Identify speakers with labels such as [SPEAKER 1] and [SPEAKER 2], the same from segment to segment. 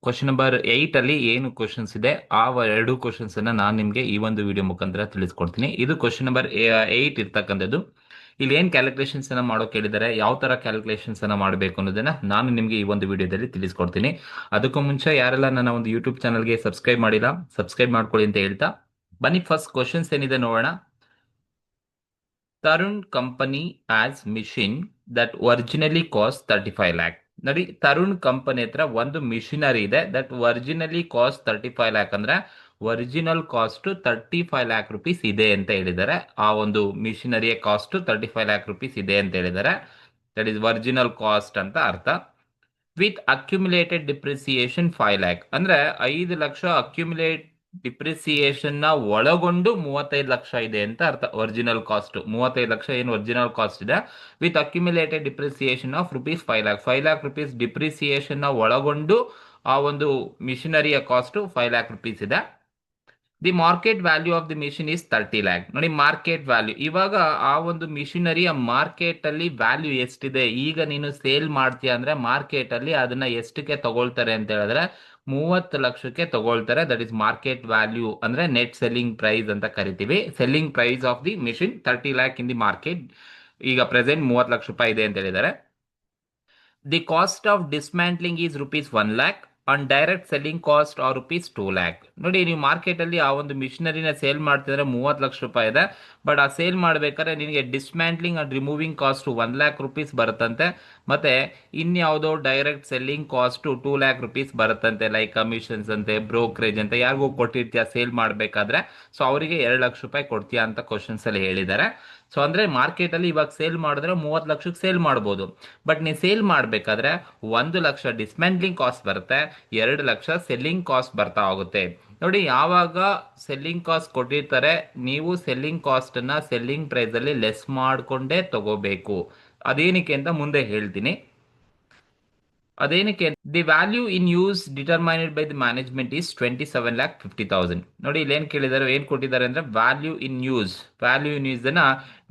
[SPEAKER 1] Question number 8 ಅಲ್ಲಿ ಏನು questions ಇದೆ ಆ ಎರಡು ಕ್ವಶನ್ಸ್ ಅನ್ನ ನಾನು ನಿಮಗೆ ಈ ಒಂದು ವಿಡಿಯೋ ಮುಖಾಂತರ ತಿಳಿಸ್ಕೊಡ್ತೀನಿ. ಇದು ಕ್ವಶನ್ ನಂಬರ್ 8 ಇರ್ತಕ್ಕಂಥದ್ದು. ಇಲ್ಲಿ ಏನ್ ಕ್ಯಾಲ್ಕುಲೇಷನ್ಸ್ ಅನ್ನ ಮಾಡೋಕೆ ಹೇಳಿದ್ದಾರೆ, ಯಾವ ತರ ಕ್ಯಾಲ್ಕುಲೇಷನ್ಸ್ ಅನ್ನ ಮಾಡಬೇಕು ಅನ್ನೋದನ್ನ ನಾನು ನಿಮಗೆ ಈ ಒಂದು ವಿಡಿಯೋದಲ್ಲಿ ತಿಳಿಸ್ಕೊಡ್ತೀನಿ. ಅದಕ್ಕೂ ಮುಂಚೆ ಯಾರೆಲ್ಲ ನನ್ನ ಒಂದು ಯೂಟ್ಯೂಬ್ ಚಾನಲ್ಗೆ ಸಬ್ಸ್ಕ್ರೈಬ್ ಮಾಡಿಲ್ಲ, ಸಬ್ಸ್ಕ್ರೈಬ್ ಮಾಡ್ಕೊಳ್ಳಿ ಅಂತ ಹೇಳ್ತಾ ಬನ್ನಿ ಫಸ್ಟ್ ಕ್ವಶನ್ಸ್ ಏನಿದೆ ನೋಡೋಣ. Tarun company as machine that originally cost 35 lac. ನೋಡಿ, ತರುಣ್ ಕಂಪನಿ ಹತ್ರ ಒಂದು ಮಿಷಿನರಿ ಇದೆ ದಟ್ ಒರಿಜಿನಲಿ ಕಾಸ್ಟ್ 35 ಲ್ಯಾಕ್, ಅಂದ್ರೆ ಒರಿಜಿನಲ್ ಕಾಸ್ಟ್ 35 ಲ್ಯಾಕ್ ರುಪೀಸ್ ಇದೆ ಅಂತ ಹೇಳಿದ್ದಾರೆ. ಆ ಒಂದು ಮಿಷಿನರಿಯ ಕಾಸ್ಟ್ 35 ಲ್ಯಾಕ್ ರುಪೀಸ್ ಇದೆ ಅಂತ ಹೇಳಿದ್ದಾರೆ. ದಟ್ ಇಸ್ ಒರಿಜಿನಲ್ ಕಾಸ್ಟ್ ಅಂತ ಅರ್ಥ. ವಿತ್ ಅಕ್ಯುಮುಲೇಟೆಡ್ ಡಿಪ್ರಿಸಿಯೇಷನ್ 5 ಲ್ಯಾಕ್, ಅಂದ್ರೆ 5 ಲಕ್ಷ ಅಕ್ಯುಮುಲೇಟ್ ಡಿಪ್ರಿಸಿಯೇಷನ್ ನ ಒಳಗೊಂಡು 35 ಲಕ್ಷ ಇದೆ ಅಂತ ಅರ್ಥ. ಒರಿಜಿನಲ್ ಕಾಸ್ಟ್ 35 ಲಕ್ಷ ಏನು ಒರಿಜಿನಲ್ ಕಾಸ್ಟ್ ಇದೆ, with accumulated depreciation of rupees 5 lac. 5 lakh rupees depreciation ನ ಒಳಗೊಂಡು ಆ ಒಂದು ಮಿಷಿನರಿಯ ಕಾಸ್ಟ್ 5 ಲ್ಯಾಕ್ ರುಪೀಸ್ ಇದೆ. The market value of the machine is 30 lac. ನೋಡಿ, ಮಾರ್ಕೆಟ್ ವ್ಯಾಲ್ಯೂ ಇವಾಗ ಆ ಒಂದು ಮಿಷಿನರಿಯ ಮಾರ್ಕೆಟ್ ಅಲ್ಲಿ ವ್ಯಾಲ್ಯೂ ಎಷ್ಟಿದೆ, ಈಗ ನೀನು ಸೇಲ್ ಮಾಡ್ತೀಯ ಅಂದ್ರೆ ಮಾರ್ಕೆಟ್ ಅಲ್ಲಿ ಅದನ್ನ ಎಷ್ಟಕ್ಕೆ ತಗೊಳ್ತಾರೆ ಅಂತ ಹೇಳಿದ್ರೆ 30 ಲಕ್ಷಕ್ಕೆ ತಗೊಳ್ತಾರೆ. ದಟ್ ಇಸ್ ಮಾರ್ಕೆಟ್ ವ್ಯಾಲ್ಯೂ, ಅಂದ್ರೆ ನೆಟ್ ಸೆಲ್ಲಿಂಗ್ ಪ್ರೈಸ್ ಅಂತ ಕರಿತೀವಿ. Selling price of the machine 30 lakh in the market. ಈಗ ಪ್ರೆಸೆಂಟ್ 30 ಲಕ್ಷ ರೂಪಾಯಿ ಇದೆ ಅಂತ ಹೇಳಿದ್ದಾರೆ. The cost of dismantling is rupees 1 lakh and direct selling cost are rupees 2 lakh. ನೋಡಿ, ನೀವು ಮಾರ್ಕೆಟ್ ಅಲ್ಲಿ ಆ ಒಂದು ಮಿಷಿನರಿನ ಸೇಲ್ ಮಾಡ್ತಿದ್ರೆ 30 ಲಕ್ಷ ರೂಪಾಯಿ ಇದೆ, ಬಟ್ ಆ ಸೇಲ್ ಮಾಡ್ಬೇಕಾದ್ರೆ ನಿನಗೆ dismantling and removing cost 1 lakh rupees ಬರುತ್ತಂತೆ. ಮತ್ತೆ ಇನ್ಯಾವುದೋ direct selling cost 2 lakh rupees ಬರುತ್ತಂತೆ, ಲೈಕ್ ಕಮಿಷನ್ಸ್ ಅಂತೆ, ಬ್ರೋಕರೇಜ್ ಅಂತ ಯಾರಿಗೂ ಕೊಟ್ಟಿರ್ತೀಯ ಸೇಲ್ ಮಾಡಬೇಕಾದ್ರೆ, ಸೊ ಅವರಿಗೆ 2 ಲಕ್ಷ ರೂಪಾಯಿ ಕೊಡ್ತೀಯಾ ಅಂತ ಕ್ವಶನ್ಸ್ ಅಲ್ಲಿ ಹೇಳಿದ್ದಾರೆ. ಸೊ ಅಂದ್ರೆ ಮಾರ್ಕೆಟ್ ಅಲ್ಲಿ ಇವಾಗ ಸೇಲ್ ಮಾಡಿದ್ರೆ 30 ಲಕ್ಷಕ್ಕೆ ಸೇಲ್ ಮಾಡ್ಬೋದು, ಬಟ್ ನೀವು ಸೇಲ್ ಮಾಡಬೇಕಾದ್ರೆ 1 ಲಕ್ಷ ಡಿಸ್ಮ್ಯಾಂಟ್ಲಿಂಗ್ ಕಾಸ್ಟ್ ಬರುತ್ತೆ, 2 ಲಕ್ಷ ಸೆಲ್ಲಿಂಗ್ ಕಾಸ್ಟ್ ಬರ್ತಾ ಹೋಗುತ್ತೆ. ನೋಡಿ, ಯಾವಾಗ ಸೆಲ್ಲಿಂಗ್ ಕಾಸ್ಟ್ ಕೊಟ್ಟಿರ್ತಾರೆ ನೀವು ಸೆಲ್ಲಿಂಗ್ ಕಾಸ್ಟ್ ಅನ್ನ ಸೆಲ್ಲಿಂಗ್ ಪ್ರೈಸ್ ಅಲ್ಲಿ ಲೆಸ್ ಮಾಡಿಕೊಂಡೇ ತಗೋಬೇಕು. ಅದೇನಕ್ಕೆ ಅಂತ ಮುಂದೆ ಹೇಳ್ತೀನಿ. ಅದೇನಕ್ಕೆ, the value in use determined by the management is 27,50,000. ನೋಡಿ, ಇಲ್ಲಿ ಏನ್ ಕೇಳಿದಾರೆ, ಏನ್ ಕೊಟ್ಟಿದ್ದಾರೆ ಅಂದ್ರೆ value in use. Value in use ಅನ್ನ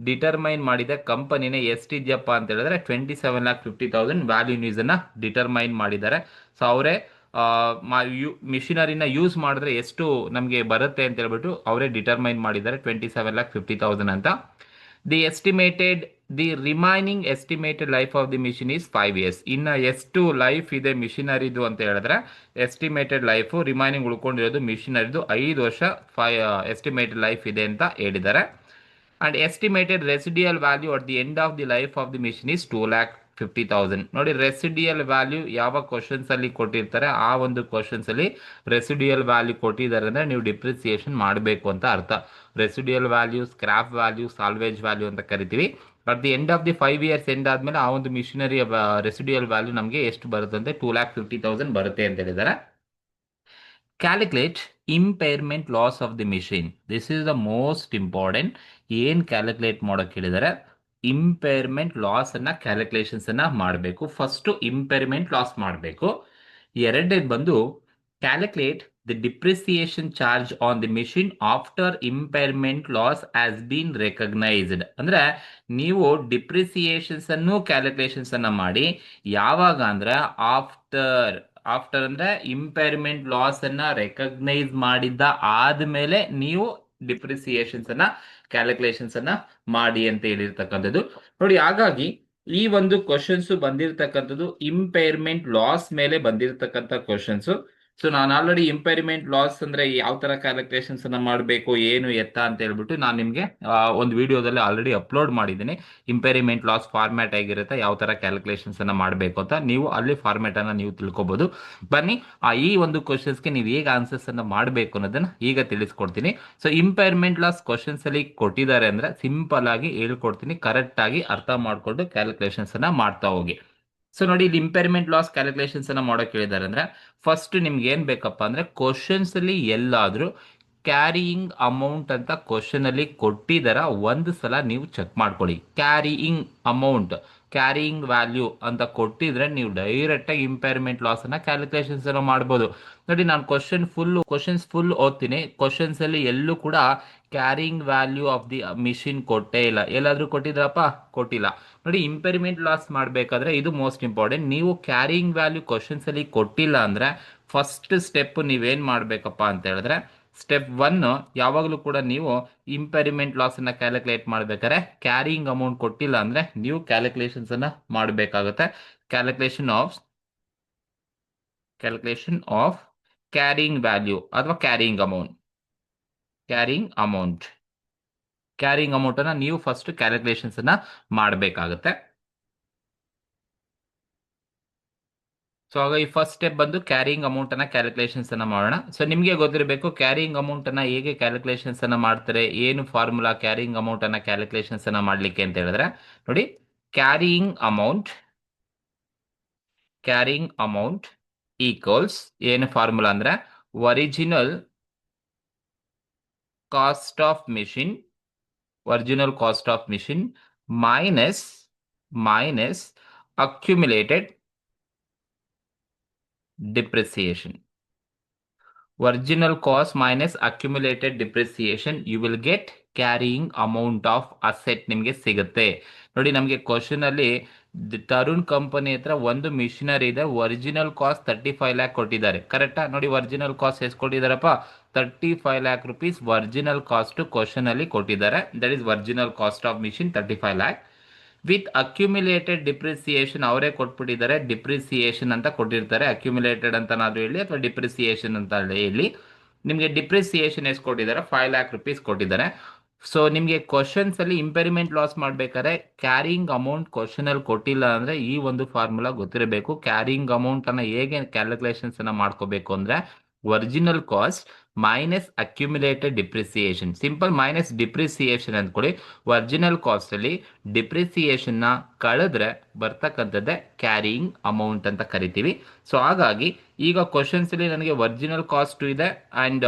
[SPEAKER 1] ಡಿಟರ್ಮೈನ್ ಮಾಡಿದ ಕಂಪನಿನ ಎಷ್ಟಿದ್ಯಪ್ಪ ಅಂತ ಹೇಳಿದ್ರೆ 27,50,000 ವ್ಯಾಲ್ಯೂ ಇನ್ ಯೂಸ್ ಅನ್ನ ಡಿಟರ್ಮೈನ್ ಮಾಡಿದ್ದಾರೆ. ಸೊ ಅವರೇ ಮಿಷಿನರಿನ ಯೂಸ್ ಮಾಡಿದ್ರೆ ಎಷ್ಟು ನಮಗೆ ಬರುತ್ತೆ ಅಂತ ಹೇಳ್ಬಿಟ್ಟು ಅವರೇ ಡಿಟರ್ಮೈನ್ ಮಾಡಿದ್ದಾರೆ 27,50,000 ಅಂತ. The estimated the remaining estimated life of the machine is 5 years. ಇನ್ನು ಎಷ್ಟು ಲೈಫ್ ಇದೆ ಮಿಷಿನರಿದು ಅಂತ ಹೇಳಿದ್ರೆ ಎಸ್ಟಿಮೇಟೆಡ್ ಲೈಫ್ ರಿಮೈನಿಂಗ್ ಉಳ್ಕೊಂಡಿರೋದು ಮಿಷಿನರಿದು 5 ವರ್ಷ ಎಸ್ಟಿಮೇಟೆಡ್ ಲೈಫ್ ಇದೆ ಅಂತ ಹೇಳಿದ್ದಾರೆ. And estimated residual value at the end of the life of the machine is 2,50,000. ನೋಡಿ, ರೆಸಿಡಿಯಲ್ ವ್ಯಾಲ್ಯೂ ಯಾವ ಕ್ವಶನ್ಸ್ ಅಲ್ಲಿ ಕೊಟ್ಟಿರ್ತಾರೆ ಆ ಒಂದು ಕ್ವಶನ್ಸ್ ಅಲ್ಲಿ ರೆಸಿಡಿಯಲ್ ವ್ಯಾಲ್ಯೂ ಕೊಟ್ಟಿದ್ದಾರೆ ಅಂದ್ರೆ ನೀವು ಡಿಪ್ರಿಸಿಯೇಷನ್ ಮಾಡಬೇಕು ಅಂತ ಅರ್ಥ. Residual value, scrap value, salvage value ಅಂತ ಕರಿತೀವಿ. At the end of the 5 years end ಆದ್ಮೇಲೆ ಆ ಒಂದು ಮಿಷಿನರಿ ರೆಸಿಡಿಯಲ್ ವ್ಯಾಲ್ಯೂ ನಮಗೆ ಎಷ್ಟು ಬರುತ್ತೆ ಅಂದ್ರೆ 2,50,000 ಬರುತ್ತೆ ಅಂತ ಹೇಳಿದ್ದಾರೆ. Calculate impairment loss of the machine. This is the most important. ಏನ್ ಕ್ಯಾಲ್ಕುಲೇಟ್ ಮಾಡೋಕೆ ಹೇಳಿದ್ದಾರೆ, ಇಂಪೇರ್ಮೆಂಟ್ ಲಾಸ್ ಅನ್ನ ಕ್ಯಾಲ್ಕುಲೇಷನ್ಸ್ ಅನ್ನ ಮಾಡಬೇಕು. ಫಸ್ಟ್ ಇಂಪೇರ್ಮೆಂಟ್ ಲಾಸ್ ಮಾಡಬೇಕು. ಎರಡನೇದು ಬಂದು calculate the depreciation charge on the machine after impairment loss has been recognised. ಅಂದ್ರೆ ನೀವು ಡಿಪ್ರಿಸಿಯೇಷನ್ಸ್ ಅನ್ನು ಕ್ಯಾಲ್ಕುಲೇಷನ್ಸ್ ಅನ್ನ ಮಾಡಿ ಯಾವಾಗ ಅಂದ್ರೆ ಆಫ್ಟರ್ ಆಫ್ಟರ್ ಅಂದ್ರೆ ಇಂಪೇರ್ಮೆಂಟ್ ಲಾಸ್ ಅನ್ನ ರೆಕಗ್ನೈಸ್ ಮಾಡಿದ್ದ ಆದ್ಮೇಲೆ ನೀವು ಡಿಪ್ರಿಸಿಯೇಷನ್ಸ್ ಅನ್ನ ಕ್ಯಾಲ್ಕುಲೇಷನ್ಸ್ ಅನ್ನ ಮಾಡಿ ಅಂತ ಹೇಳಿರ್ತಕ್ಕಂಥದ್ದು. ನೋಡಿ, ಹಾಗಾಗಿ ಈ ಒಂದು ಕ್ವಶನ್ಸ್ ಬಂದಿರತಕ್ಕಂಥದ್ದು ಇಂಪೇರ್ಮೆಂಟ್ ಲಾಸ್ ಮೇಲೆ ಬಂದಿರತಕ್ಕಂಥ ಕ್ವಶನ್ಸ್. ಸೊ ನಾನು ಆಲ್ರೆಡಿ ಇಂಪೇರ್ಮೆಂಟ್ ಲಾಸ್ ಅಂದ್ರೆ ಯಾವ ತರ ಕ್ಯಾಲ್ಕುಲೇಷನ್ಸ್ ಅನ್ನ ಮಾಡಬೇಕು ಏನು ಎತ್ತ ಅಂತ ಹೇಳ್ಬಿಟ್ಟು ನಾನು ನಿಮ್ಗೆ ಒಂದು ವಿಡಿಯೋದಲ್ಲಿ ಆಲ್ರೆಡಿ ಅಪ್ಲೋಡ್ ಮಾಡಿದ್ದೀನಿ. ಇಂಪೇರ್ಮೆಂಟ್ ಲಾಸ್ ಫಾರ್ಮ್ಯಾಟ್ ಆಗಿರುತ್ತೆ, ಯಾವ ತರ ಕ್ಯಾಲ್ಕುಲೇಷನ್ಸ್ ಅನ್ನ ಮಾಡಬೇಕು ಅಂತ ನೀವು ಅಲ್ಲಿ ಫಾರ್ಮ್ಯಾಟ್ ಅನ್ನ ನೀವು ತಿಳ್ಕೊಬಹುದು. ಬನ್ನಿ ಈ ಒಂದು ಕ್ವಶನ್ಸ್ಗೆ ನೀವು ಹೇಗೆ ಆನ್ಸರ್ಸ್ ಅನ್ನ ಮಾಡಬೇಕು ಅನ್ನೋದನ್ನ ಈಗ ತಿಳಿಸ್ಕೊಡ್ತೀನಿ. ಸೊ ಇಂಪೇರ್ಮೆಂಟ್ ಲಾಸ್ ಕ್ವಶನ್ಸ್ ಅಲ್ಲಿ ಕೊಟ್ಟಿದ್ದಾರೆ ಅಂದ್ರೆ ಸಿಂಪಲ್ ಆಗಿ ಹೇಳ್ಕೊಡ್ತೀನಿ, ಕರೆಕ್ಟ್ ಆಗಿ ಅರ್ಥ ಮಾಡ್ಕೊಂಡು ಕ್ಯಾಲ್ಕುಲೇಷನ್ಸ್ ಅನ್ನ ಮಾಡ್ತಾ ಹೋಗಿ. ಸೊ ನೋಡಿ, ಇಲ್ಲಿ ಇಂಪೇರ್ಮೆಂಟ್ ಲಾಸ್ ಕ್ಯಾಲ್ಕುಲೇಷನ್ಸ್ ಅನ್ನ ಮಾಡೋಕೆ ಹೇಳಿದ್ದಾರೆ ಅಂದ್ರೆ ಫಸ್ಟ್ ನಿಮ್ಗೆ ಏನ್ ಬೇಕಪ್ಪ ಅಂದ್ರೆ ಕ್ವಶನ್ಸ್ ಅಲ್ಲಿ ಎಲ್ಲಾದ್ರೂ ಕ್ಯಾರಿಯಿಂಗ್ ಅಮೌಂಟ್ ಅಂತ ಕ್ವಶನ್ ಅಲ್ಲಿ ಕೊಟ್ಟಿದಾರ ಒಂದು ಸಲ ನೀವು ಚೆಕ್ ಮಾಡ್ಕೊಳ್ಳಿ. ಕ್ಯಾರಿಯಿಂಗ್ ಅಮೌಂಟ್ ಕ್ಯಾರಿಯಿಂಗ್ ವ್ಯಾಲ್ಯೂ ಅಂತ ಕೊಟ್ಟಿದ್ರೆ ನೀವು ಡೈರೆಕ್ಟಾಗಿ ಇಂಪೈರ್ಮೆಂಟ್ ಲಾಸನ್ನು ಕ್ಯಾಲ್ಕುಲೇಷನ್ಸ್ ಅನ್ನು ಮಾಡ್ಬೋದು. ನೋಡಿ, ನಾನು ಕ್ವಶನ್ಸ್ ಫುಲ್ ಓದ್ತೀನಿ. ಕ್ವಶನ್ಸ್ ಅಲ್ಲಿ ಎಲ್ಲೂ ಕೂಡ carrying value of the machine ಕೊಟ್ಟೇ ಇಲ್ಲ. ಎಲ್ಲಾದ್ರೂ ಕೊಟ್ಟಿದ್ರಪ್ಪ? ಕೊಟ್ಟಿಲ್ಲ. ನೋಡಿ, ಇಂಪೈರ್ಮೆಂಟ್ ಲಾಸ್ ಮಾಡಬೇಕಾದ್ರೆ ಇದು ಮೋಸ್ಟ್ ಇಂಪಾರ್ಟೆಂಟ್. ನೀವು ಕ್ಯಾರಿಂಗ್ ವ್ಯಾಲ್ಯೂ ಕ್ವಶನ್ಸ್ ಅಲ್ಲಿ ಕೊಟ್ಟಿಲ್ಲ ಅಂದ್ರೆ ಫಸ್ಟ್ ಸ್ಟೆಪ್ ನೀವೇನ್ ಮಾಡ್ಬೇಕಪ್ಪ ಅಂತ ಹೇಳಿದ್ರೆ, ಸ್ಟೆಪ್ 1 ಯಾವಾಗಲೂ ಕೂಡ ನೀವು ಇಂಪೈರ್ಮೆಂಟ್ ಲಾಸ್ ಅನ್ನ ಕ್ಯಾಲ್ಕುಲೇಟ್ ಮಾಡ್ಬೇಕಾದ್ರೆ ಕ್ಯಾರಿಂಗ್ ಅಮೌಂಟ್ ಕೊಟ್ಟಿಲ್ಲ ಅಂದ್ರೆ ನೀವು ಕ್ಯಾಲ್ಕುಲೇಷನ್ಸ್ ಅನ್ನ ಮಾಡಬೇಕಾಗುತ್ತೆ. ಕ್ಯಾಲ್ಕುಲೇಷನ್ ಆಫ್ ಕ್ಯಾರಿಂಗ್ ವ್ಯಾಲ್ಯೂ ಅಥವಾ ಕ್ಯಾರಿಂಗ್ ಅಮೌಂಟ್ ಅನ್ನ ನೀವು ಫಸ್ಟ್ ಕ್ಯಾಲ್ಕುಲೇಷನ್ಸ್ ಅನ್ನ ಮಾಡಬೇಕಾಗುತ್ತೆ. ಸೊ ಆಗ ಈ ಫಸ್ಟ್ ಸ್ಟೆಪ್ ಬಂದು ಕ್ಯಾರಿಂಗ್ ಅಮೌಂಟ್ ಅನ್ನ ಕ್ಯಾಲ್ಕುಲೇಷನ್ಸ್ ಅನ್ನ ಮಾಡೋಣ. ಸೊ ನಿಮಗೆ ಗೊತ್ತಿರಬೇಕು ಕ್ಯಾರಿಂಗ್ ಅಮೌಂಟ್ ಅನ್ನ ಹೇಗೆ ಕ್ಯಾಲ್ಕುಲೇಷನ್ಸ್ ಅನ್ನ ಮಾಡ್ತಾರೆ, ಏನು ಫಾರ್ಮುಲಾ ಕ್ಯಾರಿಂಗ್ ಅಮೌಂಟ್ ಅನ್ನ ಕ್ಯಾಲ್ಕುಲೇಷನ್ಸ್ ಅನ್ನ ಮಾಡ್ಲಿಕ್ಕೆ ಅಂತ ಹೇಳಿದ್ರೆ, ನೋಡಿ, ಕ್ಯಾರಿಂಗ್ ಅಮೌಂಟ್ ಈಕ್ವಲ್ಸ್ ಏನು ಫಾರ್ಮುಲಾ ಅಂದ್ರೆ original cost of machine minus accumulated depreciation. Original cost minus accumulated depreciation, you will get carrying amount of asset ನಿಮಗೆ ಸಿಗುತ್ತೆ. ನೋಡಿ, ನಮಗೆ ಕ್ವಶನ್ ಅಲ್ಲಿ ತರುಣ್ ಕಂಪನಿ ಹತ್ರ ಒಂದು ಮಿಷಿನರಿ ಇದೆ, ಒರಿಜಿನಲ್ ಕಾಸ್ಟ್ 35 ಲ್ಯಾಕ್ ಕೊಟ್ಟಿದ್ದಾರೆ. ಕರೆಕ್ಟಾ? ನೋಡಿ, ಒರಿಜಿನಲ್ ಕಾಸ್ಟ್ ಎಷ್ಟು ಕೊಟ್ಟಿದ್ದಾರಪ್ಪ? 35 lakh rupees original cost question ಅಲ್ಲಿ ಕೊಟ್ಟಿದ್ದಾರೆ. That is original cost of machine 35 lac. With accumulated depreciation ಅವರೇ ಕೊಟ್ಬಿಟ್ಟಿದ್ದಾರೆ. ಡಿಪ್ರಿಸಿಯೇಷನ್ ಅಂತ ಕೊಟ್ಟಿರ್ತಾರೆ. ಅಕ್ಯುಮುಲೇಟೆಡ್ ಅಂತನಾದ್ರೂ ಹೇಳಿ ಅಥವಾ ಡಿಪ್ರಿಸಿಯೇಷನ್ ಅಂತ ಹೇಳಿ. ನಿಮಗೆ ಡಿಪ್ರಿಸಿಯೇಷನ್ ಎಷ್ಟು ಕೊಟ್ಟಿದ್ದಾರೆ? 5 ಲ್ಯಾಕ್ ರುಪೀಸ್ ಕೊಟ್ಟಿದ್ದಾರೆ. ಸೊ ನಿಮಗೆ ಕ್ವಶನ್ಸ್ ಅಲ್ಲಿ ಇಂಪೈರ್ಮೆಂಟ್ ಲಾಸ್ ಮಾಡ್ಬೇಕಾದ್ರೆ ಕ್ಯಾರಿಂಗ್ ಅಮೌಂಟ್ ಕ್ವಶನ್ ಅಲ್ಲಿ ಕೊಟ್ಟಿಲ್ಲ ಅಂದ್ರೆ ಈ ಒಂದು ಫಾರ್ಮುಲಾ ಗೊತ್ತಿರಬೇಕು. ಕ್ಯಾರಿಂಗ್ ಅಮೌಂಟ್ ಅನ್ನ ಹೇಗೆ ಕ್ಯಾಲ್ಕುಲೇಷನ್ಸ್ ಅನ್ನ ಮಾಡ್ಕೋಬೇಕು ಅಂದ್ರೆ original cost minus accumulated depreciation. Simple minus depreciation ಅಂದ್ಕೊಳ್ಳಿ. ಒರಿಜಿನಲ್ ಕಾಸ್ಟ್ ಅಲ್ಲಿ ಡಿಪ್ರಿಸಿಯೇಷನ್ ನ ಕಳೆದ್ರೆ ಬರ್ತಕ್ಕಂಥದ್ದೇ ಕ್ಯಾರಿಂಗ್ ಅಮೌಂಟ್ ಅಂತ ಕರಿತೀವಿ. ಸೊ ಹಾಗಾಗಿ ಈಗ ಕ್ವಶನ್ಸ್ ಅಲ್ಲಿ ನನಗೆ ಒರಿಜಿನಲ್ ಕಾಸ್ಟ್ ಇದೆ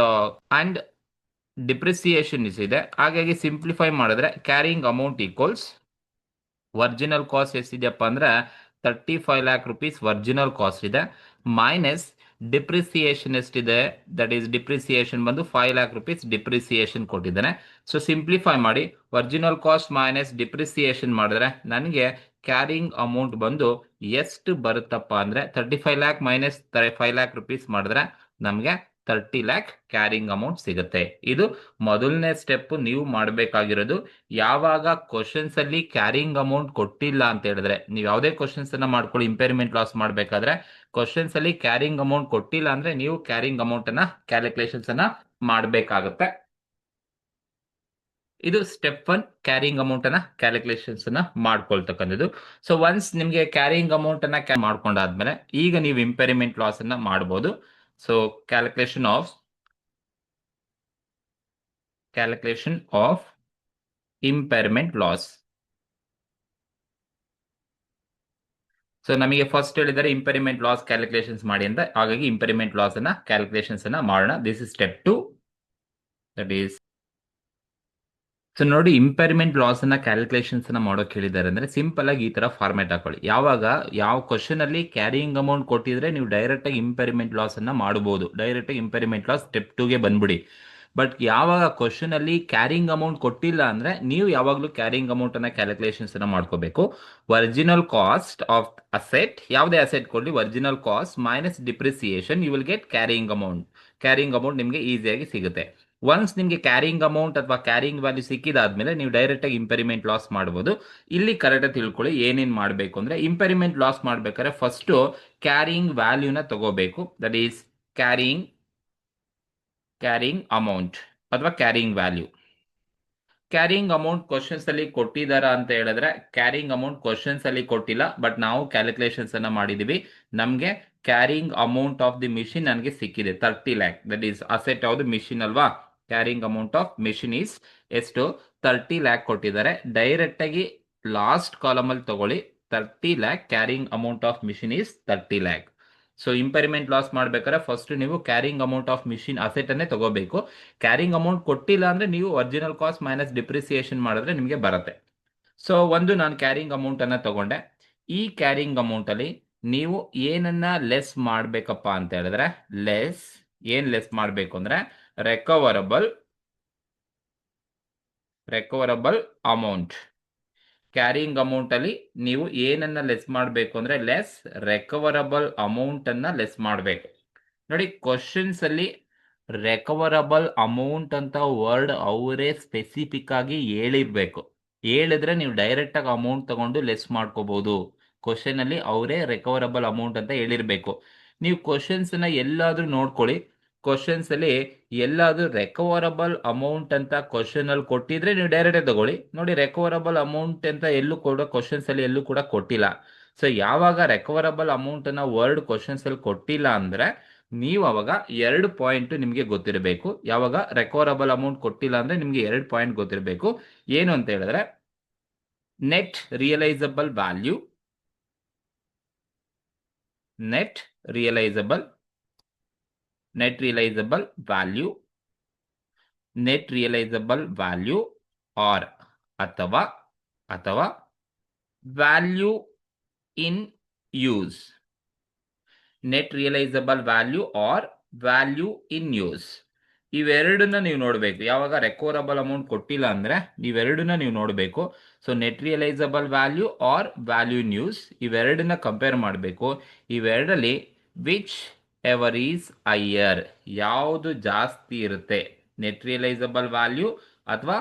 [SPEAKER 1] ಅಂಡ್ ಡಿಪ್ರಿಸಿಯೇಷನ್ ಇದೆ. ಹಾಗಾಗಿ ಸಿಂಪ್ಲಿಫೈ ಮಾಡಿದ್ರೆ carrying amount equals original cost ಎಷ್ಟಿದೆಯಪ್ಪ ಅಂದ್ರೆ 35 ಲ್ಯಾಕ್ ರುಪೀಸ್ ಒರಿಜಿನಲ್ ಕಾಸ್ಟ್ ಇದೆ, ಮೈನಸ್ ಡಿಪ್ರಿಸಿಯೇಷನ್ ಎಷ್ಟಿದೆ? ದಟ್ ಈಸ್ ಡಿಪ್ರಿಸಿಯೇಷನ್ ಬಂದು 5 ಲ್ಯಾಕ್ ರುಪೀಸ್ ಡಿಪ್ರಿಸಿಯೇಷನ್ ಕೊಟ್ಟಿದ್ದಾನೆ. ಸೊ ಸಿಂಪ್ಲಿಫೈ ಮಾಡಿ ಒರಿಜಿನಲ್ ಕಾಸ್ಟ್ ಮೈನಸ್ ಡಿಪ್ರಿಸಿಯೇಷನ್ ಮಾಡಿದ್ರೆ ನನಗೆ ಕ್ಯಾರಿಂಗ್ ಅಮೌಂಟ್ ಬಂದು ಎಷ್ಟು ಬರುತ್ತಪ್ಪ ಅಂದ್ರೆ 35 ಲ್ಯಾಕ್ ಮೈನಸ್ 5 ಲ್ಯಾಕ್ ರುಪೀಸ್ ಮಾಡಿದ್ರೆ ನಮಗೆ 30 ಲ್ಯಾಕ್ ಕ್ಯಾರಿಂಗ್ ಅಮೌಂಟ್ ಸಿಗುತ್ತೆ. ಇದು ಮೊದಲನೇ ಸ್ಟೆಪ್ ನೀವು ಮಾಡಬೇಕಾಗಿರೋದು. ಯಾವಾಗ ಕ್ವಶನ್ಸ್ ಅಲ್ಲಿ ಕ್ಯಾರಿಂಗ್ ಅಮೌಂಟ್ ಕೊಟ್ಟಿಲ್ಲ ಅಂತ ಹೇಳಿದ್ರೆ, ನೀವು ಯಾವುದೇ ಕ್ವಶನ್ಸ್ ಅನ್ನ ಮಾಡ್ಕೊಳ್ಳಿ, ಇಂಪೈರ್ಮೆಂಟ್ ಲಾಸ್ ಮಾಡಬೇಕಾದ್ರೆ ಕ್ವಶನ್ಸ್ ಅಲ್ಲಿ ಕ್ಯಾರಿಂಗ್ ಅಮೌಂಟ್ ಕೊಟ್ಟಿಲ್ಲ ಅಂದ್ರೆ ನೀವು ಕ್ಯಾರಿಂಗ್ ಅಮೌಂಟ್ ಅನ್ನ ಕ್ಯಾಲ್ಕುಲೇಷನ್ಸ್ ಅನ್ನ ಮಾಡಬೇಕಾಗುತ್ತೆ. ಇದು ಸ್ಟೆಪ್ 1, ಕ್ಯಾರಿಂಗ್ ಅಮೌಂಟ್ ಅನ್ನ ಕ್ಯಾಲ್ಕುಲೇಷನ್ಸ್ ಅನ್ನ ಮಾಡ್ಕೊಳ್ತಕ್ಕಂಥದ್ದು. ಸೊ ಒನ್ಸ್ ನಿಮಗೆ ಕ್ಯಾರಿಂಗ್ ಅಮೌಂಟ್ ಅನ್ನ ಮಾಡ್ಕೊಂಡಾದ್ಮೇಲೆ ಈಗ ನೀವು ಇಂಪೈರ್ಮೆಂಟ್ ಲಾಸ್ ಅನ್ನ ಮಾಡಬಹುದು. So calculation of impairment loss. So ನಮಗೆ ಫಸ್ಟ್ ಹೇಳಿದರೆ ಇಂಪೈರ್ಮೆಂಟ್ ಲಾಸ್ ಕ್ಯಾಲ್ಕುಲೇಷನ್ಸ್ ಮಾಡಿ ಅಂತ. ಹಾಗಾಗಿ ಇಂಪೈರ್ಮೆಂಟ್ ಲಾಸ್ ಅನ್ನ ಕ್ಯಾಲ್ಕುಲೇಷನ್ಸ್ ಅನ್ನ ಮಾಡೋಣ. This is step 2. That is, so ನೋಡಿ, ಇಂಪೈರ್ಮೆಂಟ್ ಲಾಸ್ ಅನ್ನ ಕ್ಯಾಲ್ಕುಲೇಷನ್ಸ್ ಅನ್ನ ಮಾಡೋಕೆ ಹೇಳಿದ್ದಾರೆ ಅಂದ್ರೆ ಸಿಂಪಲ್ ಆಗಿ ಈ ತರ ಫಾರ್ಮ್ಯಾಟ್ ಹಾಕೊಳ್ಳಿ. ಯಾವ ಕ್ವಶನ್ ಅಲ್ಲಿ ಕ್ಯಾರಿಂಗ್ ಅಮೌಂಟ್ ಕೊಟ್ಟಿದ್ರೆ ನೀವು ಡೈರೆಕ್ಟ್ ಆಗಿ ಇಂಪೈರ್ಮೆಂಟ್ ಲಾಸ್ ಅನ್ನ ಮಾಡಬಹುದು. ಡೈರೆಕ್ಟ್ ಆಗಿ ಇಂಪೈರ್ಮೆಂಟ್ ಲಾಸ್ ಸ್ಟೆಪ್ 2ಗೆ ಬಂದ್ಬಿಡಿ. ಬಟ್ ಯಾವಾಗ ಕ್ವಶನ್ ಅಲ್ಲಿ ಕ್ಯಾರಿಂಗ್ ಅಮೌಂಟ್ ಕೊಟ್ಟಿಲ್ಲ ಅಂದ್ರೆ ನೀವು ಯಾವಾಗಲೂ ಕ್ಯಾರಿಂಗ್ ಅಮೌಂಟ್ ಅನ್ನ ಕ್ಯಾಲ್ಕುಲೇಷನ್ಸ್ ಅನ್ನ ಮಾಡ್ಕೋಬೇಕು. ಒರಿಜಿನಲ್ ಕಾಸ್ಟ್ ಆಫ್ ಅಸೆಟ್, ಯಾವುದೇ ಅಸೆಟ್ ಕೊಡಲಿ, original cost minus depreciation, you will get carrying amount. Carrying amount ನಿಮಗೆ ಈಸಿಯಾಗಿ ಸಿಗುತ್ತೆ. ಒನ್ಸ್ ನಿಮಗೆ ಕ್ಯಾರಿಂಗ್ ಅಮೌಂಟ್ ಅಥವಾ ಕ್ಯಾರಿಂಗ್ ವ್ಯಾಲ್ಯೂ ಸಿಕ್ಕಿದಾದ್ಮೇಲೆ ನೀವು ಡೈರೆಕ್ಟ್ ಆಗಿ ಇಂಪೈರ್ಮೆಂಟ್ ಲಾಸ್ ಮಾಡಬಹುದು. ಇಲ್ಲಿ ಕರೆಕ್ಟ್ ತಿಳ್ಕೊಳ್ಳಿ ಏನೇನ್ ಮಾಡಬೇಕು ಅಂದ್ರೆ, ಇಂಪೈರ್ಮೆಂಟ್ ಲಾಸ್ ಮಾಡ್ಬೇಕಾದ್ರೆ ಫಸ್ಟ್ ಕ್ಯಾರಿಂಗ್ ವ್ಯಾಲ್ಯೂನ ತಗೋಬೇಕು. ದಟ್ ಈಸ್ ಕ್ಯಾರಿಂಗ್ ಅಮೌಂಟ್ ಅಥವಾ carrying value. Carrying amount questions ಅಲ್ಲಿ ಕೊಟ್ಟಿದಾರ ಅಂತ ಹೇಳಿದ್ರೆ ಕ್ಯಾರಿಂಗ್ ಅಮೌಂಟ್ ಕ್ವಶನ್ಸ್ ಅಲ್ಲಿ ಕೊಟ್ಟಿಲ್ಲ, ಬಟ್ ನಾವು ಕ್ಯಾಲ್ಕುಲೇಷನ್ಸ್ ಅನ್ನ ಮಾಡಿದೀವಿ. ನಮ್ಗೆ carrying amount of the machine ನನಗೆ ಸಿಕ್ಕಿದೆ 30 ಲ್ಯಾಕ್. ದಟ್ ಈಸ್ ಅಸೆಟ್ ಯಾವುದು? ಮಿಷಿನ್ ಅಲ್ವಾ. Carrying amount of machine is ಎಷ್ಟು? 30 ಲ್ಯಾಕ್ ಕೊಟ್ಟಿದ್ದಾರೆ. ಡೈರೆಕ್ಟ್ ಆಗಿ ಲಾಸ್ಟ್ ಕಾಲಮ್ ಅಲ್ಲಿ ತಗೊಳ್ಳಿ. 30 lakh carrying amount of machine is 30 lakh. So impairment loss ಮಾಡ್ಬೇಕಾದ್ರೆ ಫಸ್ಟ್ ನೀವು carrying amount of machine asset ಅನ್ನೇ ತಗೋಬೇಕು. ಕ್ಯಾರಿಂಗ್ ಅಮೌಂಟ್ ಕೊಟ್ಟಿಲ್ಲ ಅಂದ್ರೆ ನೀವು ಒರಿಜಿನಲ್ ಕಾಸ್ಟ್ ಮೈನಸ್ ಡಿಪ್ರಿಸಿಯೇಷನ್ ಮಾಡಿದ್ರೆ ನಿಮಗೆ ಬರುತ್ತೆ. ಸೊ ಒಂದು ನಾನು ಕ್ಯಾರಿಂಗ್ ಅಮೌಂಟ್ ಅನ್ನ ತಗೊಂಡೆ. ಈ ಕ್ಯಾರಿಂಗ್ ಅಮೌಂಟ್ ಅಲ್ಲಿ ನೀವು ಏನನ್ನ ಲೆಸ್ ಮಾಡ್ಬೇಕಪ್ಪ ಅಂತ ಹೇಳಿದ್ರೆ ಏನ್ ಲೆಸ್ ಮಾಡ್ಬೇಕು ಅಂದ್ರೆ ರೆಕವರಬಲ್ ಅಮೌಂಟ್. ಕ್ಯಾರಿಂಗ್ ಅಮೌಂಟ್ ಅಲ್ಲಿ ನೀವು ಏನನ್ನ ಲೆಸ್ ಮಾಡಬೇಕು ಅಂದ್ರೆ ಲೆಸ್ ರೆಕವರಬಲ್ ಅಮೌಂಟ್ ಅನ್ನ ಲೆಸ್ ಮಾಡಬೇಕು. ನೋಡಿ, ಕ್ವಶನ್ಸ್ ಅಲ್ಲಿ ರೆಕವರಬಲ್ ಅಮೌಂಟ್ ಅಂತ ವರ್ಡ್ ಅವರೇ ಸ್ಪೆಸಿಫಿಕ್ ಆಗಿ ಹೇಳಿರ್ಬೇಕು. ಹೇಳಿದ್ರೆ ನೀವು ಡೈರೆಕ್ಟ್ ಆಗಿ ಅಮೌಂಟ್ ತಗೊಂಡು ಲೆಸ್ ಮಾಡ್ಕೋಬಹುದು. ಕ್ವಶನ್ ಅಲ್ಲಿ ಅವರೇ ರೆಕವರಬಲ್ ಅಮೌಂಟ್ ಅಂತ ಹೇಳಿರ್ಬೇಕು. ನೀವು ಕ್ವಶನ್ಸ್ ನ ಎಲ್ಲಾದ್ರೂ ನೋಡ್ಕೊಳ್ಳಿ, ಕ್ವಶನ್ಸ್ ಅಲ್ಲಿ ಎಲ್ಲಾದ್ರೂ ರೆಕವರಬಲ್ ಅಮೌಂಟ್ ಅಂತ ಕ್ವಶನ್ ಅಲ್ಲಿ ಕೊಟ್ಟಿದ್ರೆ ನೀವು ಡೈರೆಕ್ಟ್ ತಗೊಳ್ಳಿ. ನೋಡಿ, ರೆಕವರಬಲ್ ಅಮೌಂಟ್ ಅಂತ ಎಲ್ಲೂ ಕೂಡ ಕ್ವಶನ್ಸ್ ಅಲ್ಲಿ ಎಲ್ಲೂ ಕೂಡ ಕೊಟ್ಟಿಲ್ಲ. ಸೊ ಯಾವಾಗ ರೆಕವರಬಲ್ ಅಮೌಂಟ್ ಅನ್ನ ವರ್ಡ್ ಕ್ವಶನ್ಸ್ ಅಲ್ಲಿ ಕೊಟ್ಟಿಲ್ಲ ಅಂದ್ರೆ ನೀವು ಅವಾಗ 2 ಪಾಯಿಂಟ್ ನಿಮಗೆ ಗೊತ್ತಿರಬೇಕು. ಯಾವಾಗ ರೆಕವರಬಲ್ ಅಮೌಂಟ್ ಕೊಟ್ಟಿಲ್ಲ ಅಂದ್ರೆ ನಿಮ್ಗೆ 2 ಪಾಯಿಂಟ್ ಗೊತ್ತಿರಬೇಕು. ಏನು ಅಂತ ಹೇಳಿದ್ರೆ net realisable value, net realisable value, net realisable value or ಅಥವಾ value in use. Net realisable value or value in use, ಇವೆರಡನ್ನ ನೀವು ನೋಡಬೇಕು. ಯಾವಾಗ ರೆಕವರಬಲ್ ಅಮೌಂಟ್ ಕೊಟ್ಟಿಲ್ಲ ಅಂದ್ರೆ ಇವೆರಡನ್ನ ನೀವು ನೋಡಬೇಕು. So net realisable value or value in use ಇವೆರಡನ್ನ ಕಂಪೇರ್ ಮಾಡಬೇಕು. ಇವೆರಡರಲ್ಲಿ ವಿಚ್ ಎವರ್ ಈಸ್ ಹೈಯರ್, ಯಾವುದು ಜಾಸ್ತಿ ಇರುತ್ತೆ, ನೆಟ್ ರಿಯಲೈಸಬಲ್ ವ್ಯಾಲ್ಯೂ ಅಥವಾ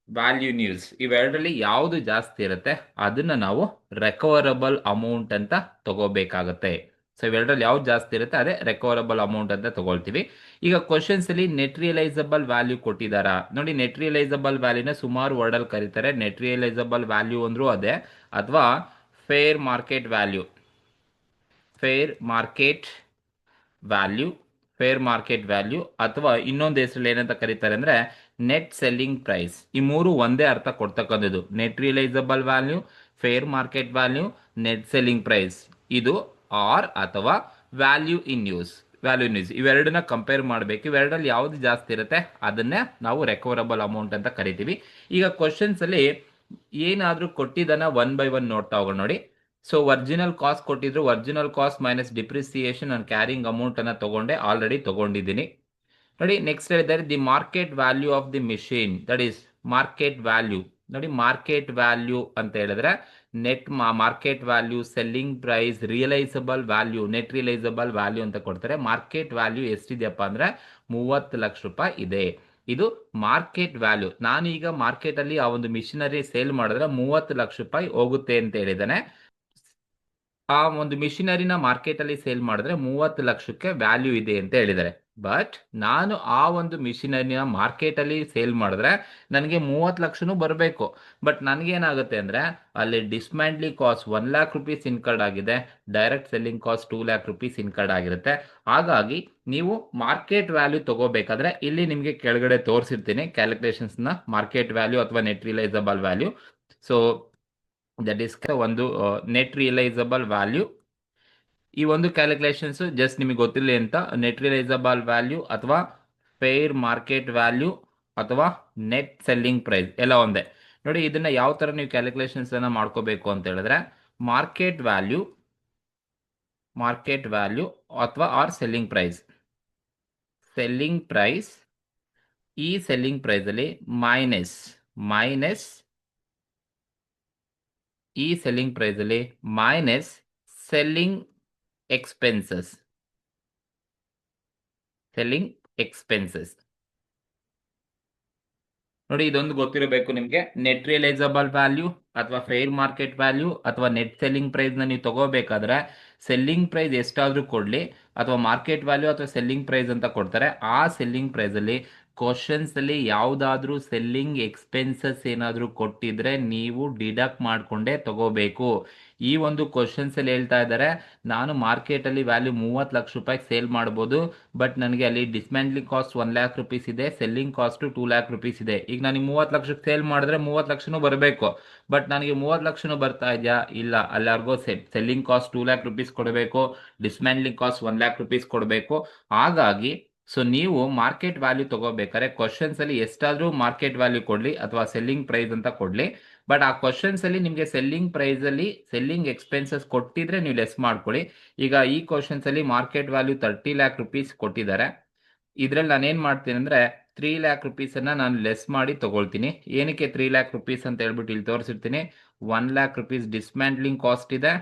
[SPEAKER 1] ವ್ಯಾಲ್ಯೂ ನ್ಯೂಸ್ ಇವೆರಡರಲ್ಲಿ ಯಾವುದು ಜಾಸ್ತಿ ಇರುತ್ತೆ ಅದನ್ನ ನಾವು ರೆಕವರಬಲ್ ಅಮೌಂಟ್ ಅಂತ ತಗೋಬೇಕಾಗತ್ತೆ. ಸೊ ಇವೆರಡರಲ್ಲಿ ಯಾವ್ದು ಜಾಸ್ತಿ ಇರುತ್ತೆ ಅದೇ ರೆಕವರಬಲ್ ಅಮೌಂಟ್ ಅಂತ ತಗೊಳ್ತೀವಿ. ಈಗ ಕ್ವಶನ್ಸ್ ಅಲ್ಲಿ ನೆಟ್ ರಿಯಲೈಸಬಲ್ ವ್ಯಾಲ್ಯೂ ಕೊಟ್ಟಿದ್ದಾರಾ? ನೋಡಿ, ನೆಟ್ ರಿಯಲೈಸಬಲ್ ವ್ಯಾಲ್ಯೂನ ಸುಮಾರು ವರ್ಡ್ ಅಲ್ಲಿ ಕರೀತಾರೆ. ನೆಟ್ ರಿಯಲೈಸಬಲ್ ವ್ಯಾಲ್ಯೂ ಅಂದ್ರೂ ಅದೇ, ಅಥವಾ fair market value, fair market value ಅಥವಾ ಇನ್ನೊಂದು ಹೆಸರಲ್ಲಿ ಏನಂತ ಕರೀತಾರೆ ಅಂದ್ರೆ ನೆಟ್ ಸೆಲ್ಲಿಂಗ್ ಪ್ರೈಸ್. ಈ ಮೂರು ಒಂದೇ ಅರ್ಥ ಕೊಡ್ತಕ್ಕಂಥದ್ದು. Net realisable value, fair market value, net selling price. ಇದು ಆರ್ ಅಥವಾ ವ್ಯಾಲ್ಯೂ ಇನ್ ಯೂಸ್ ಇವೆರಡನ್ನ ಕಂಪೇರ್ ಮಾಡಬೇಕು. ಇವೆರಡರಲ್ಲಿ ಯಾವ್ದು ಜಾಸ್ತಿ ಇರುತ್ತೆ ಅದನ್ನೇ ನಾವು ರೆಕವರಬಲ್ ಅಮೌಂಟ್ ಅಂತ ಕರಿತೀವಿ. ಈಗ ಕ್ವಶನ್ಸ್ ಅಲ್ಲಿ ಏನಾದ್ರೂ ಕೊಟ್ಟಿದ್ದನ್ನ 1 by 1 ನೋಡ್ತಾ ಹೋಗೋಣ. ನೋಡಿ, ಸೊ ಒರಿಜಿನಲ್ ಕಾಸ್ಟ್ ಕೊಟ್ಟಿದ್ರು, original cost minus depreciation and carrying amount ಅನ್ನ ಆಲ್ರೆಡಿ ತಗೊಂಡಿದ್ದೀನಿ. ನೋಡಿ, ನೆಕ್ಸ್ಟ್ ಹೇಳಿದ್ದಾರೆ the market value of the machine, that is market value. ನೋಡಿ, ಮಾರ್ಕೆಟ್ ವ್ಯಾಲ್ಯೂ ಅಂತ ಹೇಳಿದ್ರೆ net market value, selling price, realisable value, net realisable value ಅಂತ ಕೊಡ್ತಾರೆ. Market value ಎಷ್ಟಿದೆಯಪ್ಪ ಅಂದ್ರೆ 30 ಲಕ್ಷ ರೂಪಾಯಿ ಇದೆ. ಇದು ಮಾರ್ಕೆಟ್ ವ್ಯಾಲ್ಯೂ. ನಾನು ಈಗ ಮಾರ್ಕೆಟ್ ಅಲ್ಲಿ ಆ ಒಂದು ಮಿಷಿನರಿ ಸೇಲ್ ಮಾಡಿದ್ರೆ 30 ಲಕ್ಷ ರೂಪಾಯಿ ಹೋಗುತ್ತೆ ಅಂತ ಹೇಳಿದಾನೆ. ಆ ಒಂದು ಮಿಷಿನರಿನ ಮಾರ್ಕೆಟ್ ಅಲ್ಲಿ ಸೇಲ್ ಮಾಡಿದ್ರೆ 30 ಲಕ್ಷಕ್ಕೆ ವ್ಯಾಲ್ಯೂ ಇದೆ ಅಂತ ಹೇಳಿದ್ದಾರೆ. ಬಟ್ ನಾನು ಆ ಒಂದು ಮಿಷಿನರಿನ ಮಾರ್ಕೆಟ್ ಅಲ್ಲಿ ಸೇಲ್ ಮಾಡಿದ್ರೆ ನನಗೆ 30 ಲಕ್ಷನೂ ಬರಬೇಕು. ಬಟ್ ನನಗೇನಾಗುತ್ತೆ ಅಂದ್ರೆ ಅಲ್ಲಿ ಡಿಸ್ಮ್ಯಾಂಡ್ಲಿ ಕಾಸ್ಟ್ 1 ಲ್ಯಾಕ್ ರುಪೀಸ್ ಇನ್ಕರ್ಡ್ ಆಗಿದೆ, direct selling cost 2 lakh rupees incurred ಆಗಿರುತ್ತೆ. ಹಾಗಾಗಿ ನೀವು ಮಾರ್ಕೆಟ್ ವ್ಯಾಲ್ಯೂ ತಗೋಬೇಕಾದ್ರೆ ಇಲ್ಲಿ ನಿಮಗೆ ಕೆಳಗಡೆ ತೋರಿಸಿರ್ತೀನಿ ಕ್ಯಾಲ್ಕುಲೇಷನ್ಸ್ ನ, ಮಾರ್ಕೆಟ್ ವ್ಯಾಲ್ಯೂ ಅಥವಾ net realisable value. So that is ಒಂದು ನೆಟ್ ರಿಯಲೈಸಬಲ್ ವ್ಯಾಲ್ಯೂ. ಈ ಒಂದು ಕ್ಯಾಲ್ಕುಲೇಷನ್ಸ್ ಜಸ್ಟ್ ನಿಮಗೆ ಗೊತ್ತಿರಲಿ ಅಂತ, ನೆಟ್ ರಿಯಲೈಸಬಲ್ ವ್ಯಾಲ್ಯೂ ಅಥವಾ ಫೇರ್ ಮಾರ್ಕೆಟ್ ವ್ಯಾಲ್ಯೂ ಅಥವಾ ನೆಟ್ ಸೆಲ್ಲಿಂಗ್ ಪ್ರೈಸ್ ಎಲ್ಲ ಒಂದೇ. ನೋಡಿ, ಇದನ್ನ ಯಾವ ತರ ನೀವು ಕ್ಯಾಲ್ಕುಲೇಷನ್ಸ್ ಅನ್ನ ಮಾಡ್ಕೋಬೇಕು ಅಂತ ಹೇಳಿದ್ರೆ ಮಾರ್ಕೆಟ್ ವ್ಯಾಲ್ಯೂ ಅಥವಾ ಆರ್ ಸೆಲ್ಲಿಂಗ್ ಪ್ರೈಸ್, ಈ ಸೆಲ್ಲಿಂಗ್ ಪ್ರೈಸ್ ಅಲ್ಲಿ ಮೈನಸ್ ಸೆಲ್ಲಿಂಗ್ ಎಕ್ಸ್ಪೆನ್ಸಸ್. ನೋಡಿ, ಇದೊಂದು ಗೊತ್ತಿರಬೇಕು ನಿಮಗೆ. ನೆಟ್ ರಿಯಲೈಸಬಲ್ ವ್ಯಾಲ್ಯೂ ಅಥವಾ ಫೇರ್ ಮಾರ್ಕೆಟ್ ವ್ಯಾಲ್ಯೂ ಅಥವಾ ನೆಟ್ ಸೆಲ್ಲಿಂಗ್ ಪ್ರೈಸ್ ನ ನೀವು ತಗೋಬೇಕಾದ್ರೆ ಸೆಲ್ಲಿಂಗ್ ಪ್ರೈಸ್ ಎಷ್ಟಾದ್ರೂ ಕೊಡ್ಲಿ ಅಥವಾ ಮಾರ್ಕೆಟ್ ವ್ಯಾಲ್ಯೂ ಅಥವಾ ಸೆಲ್ಲಿಂಗ್ ಪ್ರೈಸ್ ಅಂತ ಕೊಡ್ತಾರೆ. ಆ ಸೆಲ್ಲಿಂಗ್ ಪ್ರೈಸ್ ಅಲ್ಲಿ ಕ್ವಶನ್ಸ್ ಅಲ್ಲಿ ಯಾವ್ದಾದ್ರೂ ಸೆಲ್ಲಿಂಗ್ ಎಕ್ಸ್ಪೆನ್ಸಸ್ ಏನಾದ್ರೂ ಕೊಟ್ಟಿದ್ರೆ ನೀವು ಡಿಡಕ್ಟ್ ಮಾಡ್ಕೊಂಡೇ ತಗೋಬೇಕು. ಈ ಒಂದು ಕ್ವಶನ್ಸ್ ಅಲ್ಲಿ ಹೇಳ್ತಾ ಇದ್ದಾರೆ ನಾನು ಮಾರ್ಕೆಟ್ ಅಲ್ಲಿ ವ್ಯಾಲ್ಯೂ 30 ಲಕ್ಷ ರೂಪಾಯಿ ಸೇಲ್ ಮಾಡಬಹುದು, ಬಟ್ ನನಗೆ ಅಲ್ಲಿ ಡಿಸ್ಮ್ಯಾಂಡ್ಲಿಂಗ್ ಕಾಸ್ಟ್ 1 ಲ್ಯಾಕ್ ರುಪೀಸ್ ಇದೆ, ಸೆಲ್ಲಿಂಗ್ ಕಾಸ್ಟ್ 2 ಲ್ಯಾಕ್ ರುಪೀಸ್ ಇದೆ. ಈಗ ನನಗೆ 30 ಲಕ್ಷಕ್ಕೆ ಸೇಲ್ ಮಾಡಿದ್ರೆ 30 ಲಕ್ಷನೂ ಬರಬೇಕು. ಬಟ್ ನನಗೆ 30 ಲಕ್ಷನೂ ಬರ್ತಾ ಇದೆಯಾ? ಇಲ್ಲ, ಅಲ್ಲಾರ್ಗೋ ಸೆಲ್ಲಿಂಗ್ ಕಾಸ್ಟ್ 2 ಲ್ಯಾಕ್ ರುಪೀಸ್ ಕೊಡಬೇಕು, ಡಿಸ್ಮ್ಯಾಂಡ್ಲಿಂಗ್ ಕಾಸ್ಟ್ 1 ಲ್ಯಾಕ್ ರುಪೀಸ್ ಕೊಡಬೇಕು. ಹಾಗಾಗಿ ಸೊ ನೀವು ಮಾರ್ಕೆಟ್ ವ್ಯಾಲ್ಯೂ ತಗೋಬೇಕಾದ್ರೆ ಕ್ವಶನ್ಸ್ ಅಲ್ಲಿ ಎಷ್ಟಾದ್ರೂ ಮಾರ್ಕೆಟ್ ವ್ಯಾಲ್ಯೂ ಕೊಡ್ಲಿ ಅಥವಾ ಸೆಲ್ಲಿಂಗ್ ಪ್ರೈಸ್ ಅಂತ ಕೊಡ್ಲಿ, ಬಟ್ ಆ ಕ್ವಶನ್ಸ್ ಅಲ್ಲಿ ನಿಮಗೆ ಸೆಲ್ಲಿಂಗ್ ಪ್ರೈಸ್ ಅಲ್ಲಿ ಸೆಲ್ಲಿಂಗ್ ಎಕ್ಸ್ಪೆನ್ಸಸ್ ಕೊಟ್ಟಿದ್ರೆ ನೀವು ಲೆಸ್ ಮಾಡ್ಕೊಳ್ಳಿ. ಈಗ ಈ ಕ್ವಶನ್ಸ್ ಅಲ್ಲಿ ಮಾರ್ಕೆಟ್ ವ್ಯಾಲ್ಯೂ 30 ಲ್ಯಾಕ್ ರುಪೀಸ್ ಕೊಟ್ಟಿದ್ದಾರೆ. ಇದ್ರಲ್ಲಿ ನಾನು ಏನ್ ಮಾಡ್ತೀನಿ ಅಂದ್ರೆ 3 ಲ್ಯಾಕ್ ರುಪೀಸ್ ಅನ್ನ ನಾನು ಲೆಸ್ ಮಾಡಿ ತಗೊಳ್ತೀನಿ. ಏನಕ್ಕೆ 3 ಲ್ಯಾಕ್ ರುಪೀಸ್ ಅಂತ ಹೇಳ್ಬಿಟ್ಟು ಇಲ್ಲಿ ತೋರಿಸಿರ್ತೀನಿ. 1 ಲ್ಯಾಕ್ ರುಪೀಸ್ ಡಿಸ್ಮ್ಯಾಂಟ್ಲಿಂಗ್ ಕಾಸ್ಟ್ ಇದೆ,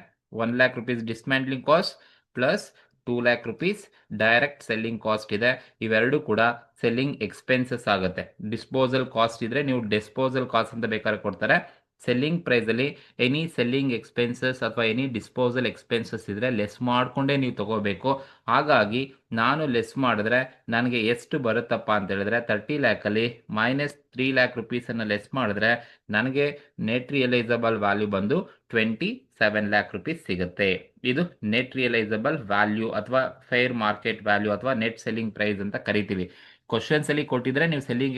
[SPEAKER 1] 1 lakh rupees dismantling cost plus 2 lakh rupees direct selling cost ಇದೆ. ಇವೆರಡು ಕೂಡ ಸೆಲ್ಲಿಂಗ್ ಎಕ್ಸ್ಪೆನ್ಸಸ್ ಆಗುತ್ತೆ. ಡಿಸ್ಪೋಸಲ್ ಕಾಸ್ಟ್ ಇದ್ರೆ ನೀವು ಡಿಸ್ಪೋಸಲ್ ಕಾಸ್ಟ್ ಅಂತ ಬೇಕಾದ್ರೆ ಕೊಡ್ತಾರೆ. ಸೆಲ್ಲಿಂಗ್ ಪ್ರೈಸ್ ಅಲ್ಲಿ ಎನಿ ಸೆಲ್ಲಿಂಗ್ ಎಕ್ಸ್ಪೆನ್ಸಸ್ ಅಥವಾ ಎನಿ ಡಿಸ್ಪೋಸಲ್ ಎಕ್ಸ್ಪೆನ್ಸಸ್ ಇದ್ರೆ ಲೆಸ್ ಮಾಡಿಕೊಂಡೇ ನೀವು ತಗೋಬೇಕು. ಹಾಗಾಗಿ ನಾನು ಲೆಸ್ ಮಾಡಿದ್ರೆ ನನಗೆ ಎಷ್ಟು ಬರುತ್ತಪ್ಪ ಅಂತ ಹೇಳಿದ್ರೆ 30 ಲ್ಯಾಕಲ್ಲಿ -3 ಲ್ಯಾಕ್ ರುಪೀಸನ್ನು ಲೆಸ್ ಮಾಡಿದ್ರೆ ನನಗೆ ನೆಟ್ ರಿಯಲೈಸಬಲ್ ವ್ಯಾಲ್ಯೂ ಬಂದು 27 ಲ್ಯಾಕ್ ರುಪೀಸ್ ಸಿಗುತ್ತೆ. ಇದು ನೆಟ್ ರಿಯಲೈಸಬಲ್ ವ್ಯಾಲ್ಯೂ ಅಥವಾ ಫೇರ್ ಮಾರ್ಕೆಟ್ ವ್ಯಾಲ್ಯೂ ಅಥವಾ ನೆಟ್ ಸೆಲ್ಲಿಂಗ್ ಪ್ರೈಸ್ ಅಂತ ಕರಿತೀವಿ. ಕ್ವಶನ್ಸ್ ಅಲ್ಲಿ ಕೊಟ್ಟಿದ್ರೆ ನೀವು ಸೆಲ್ಲಿಂಗ್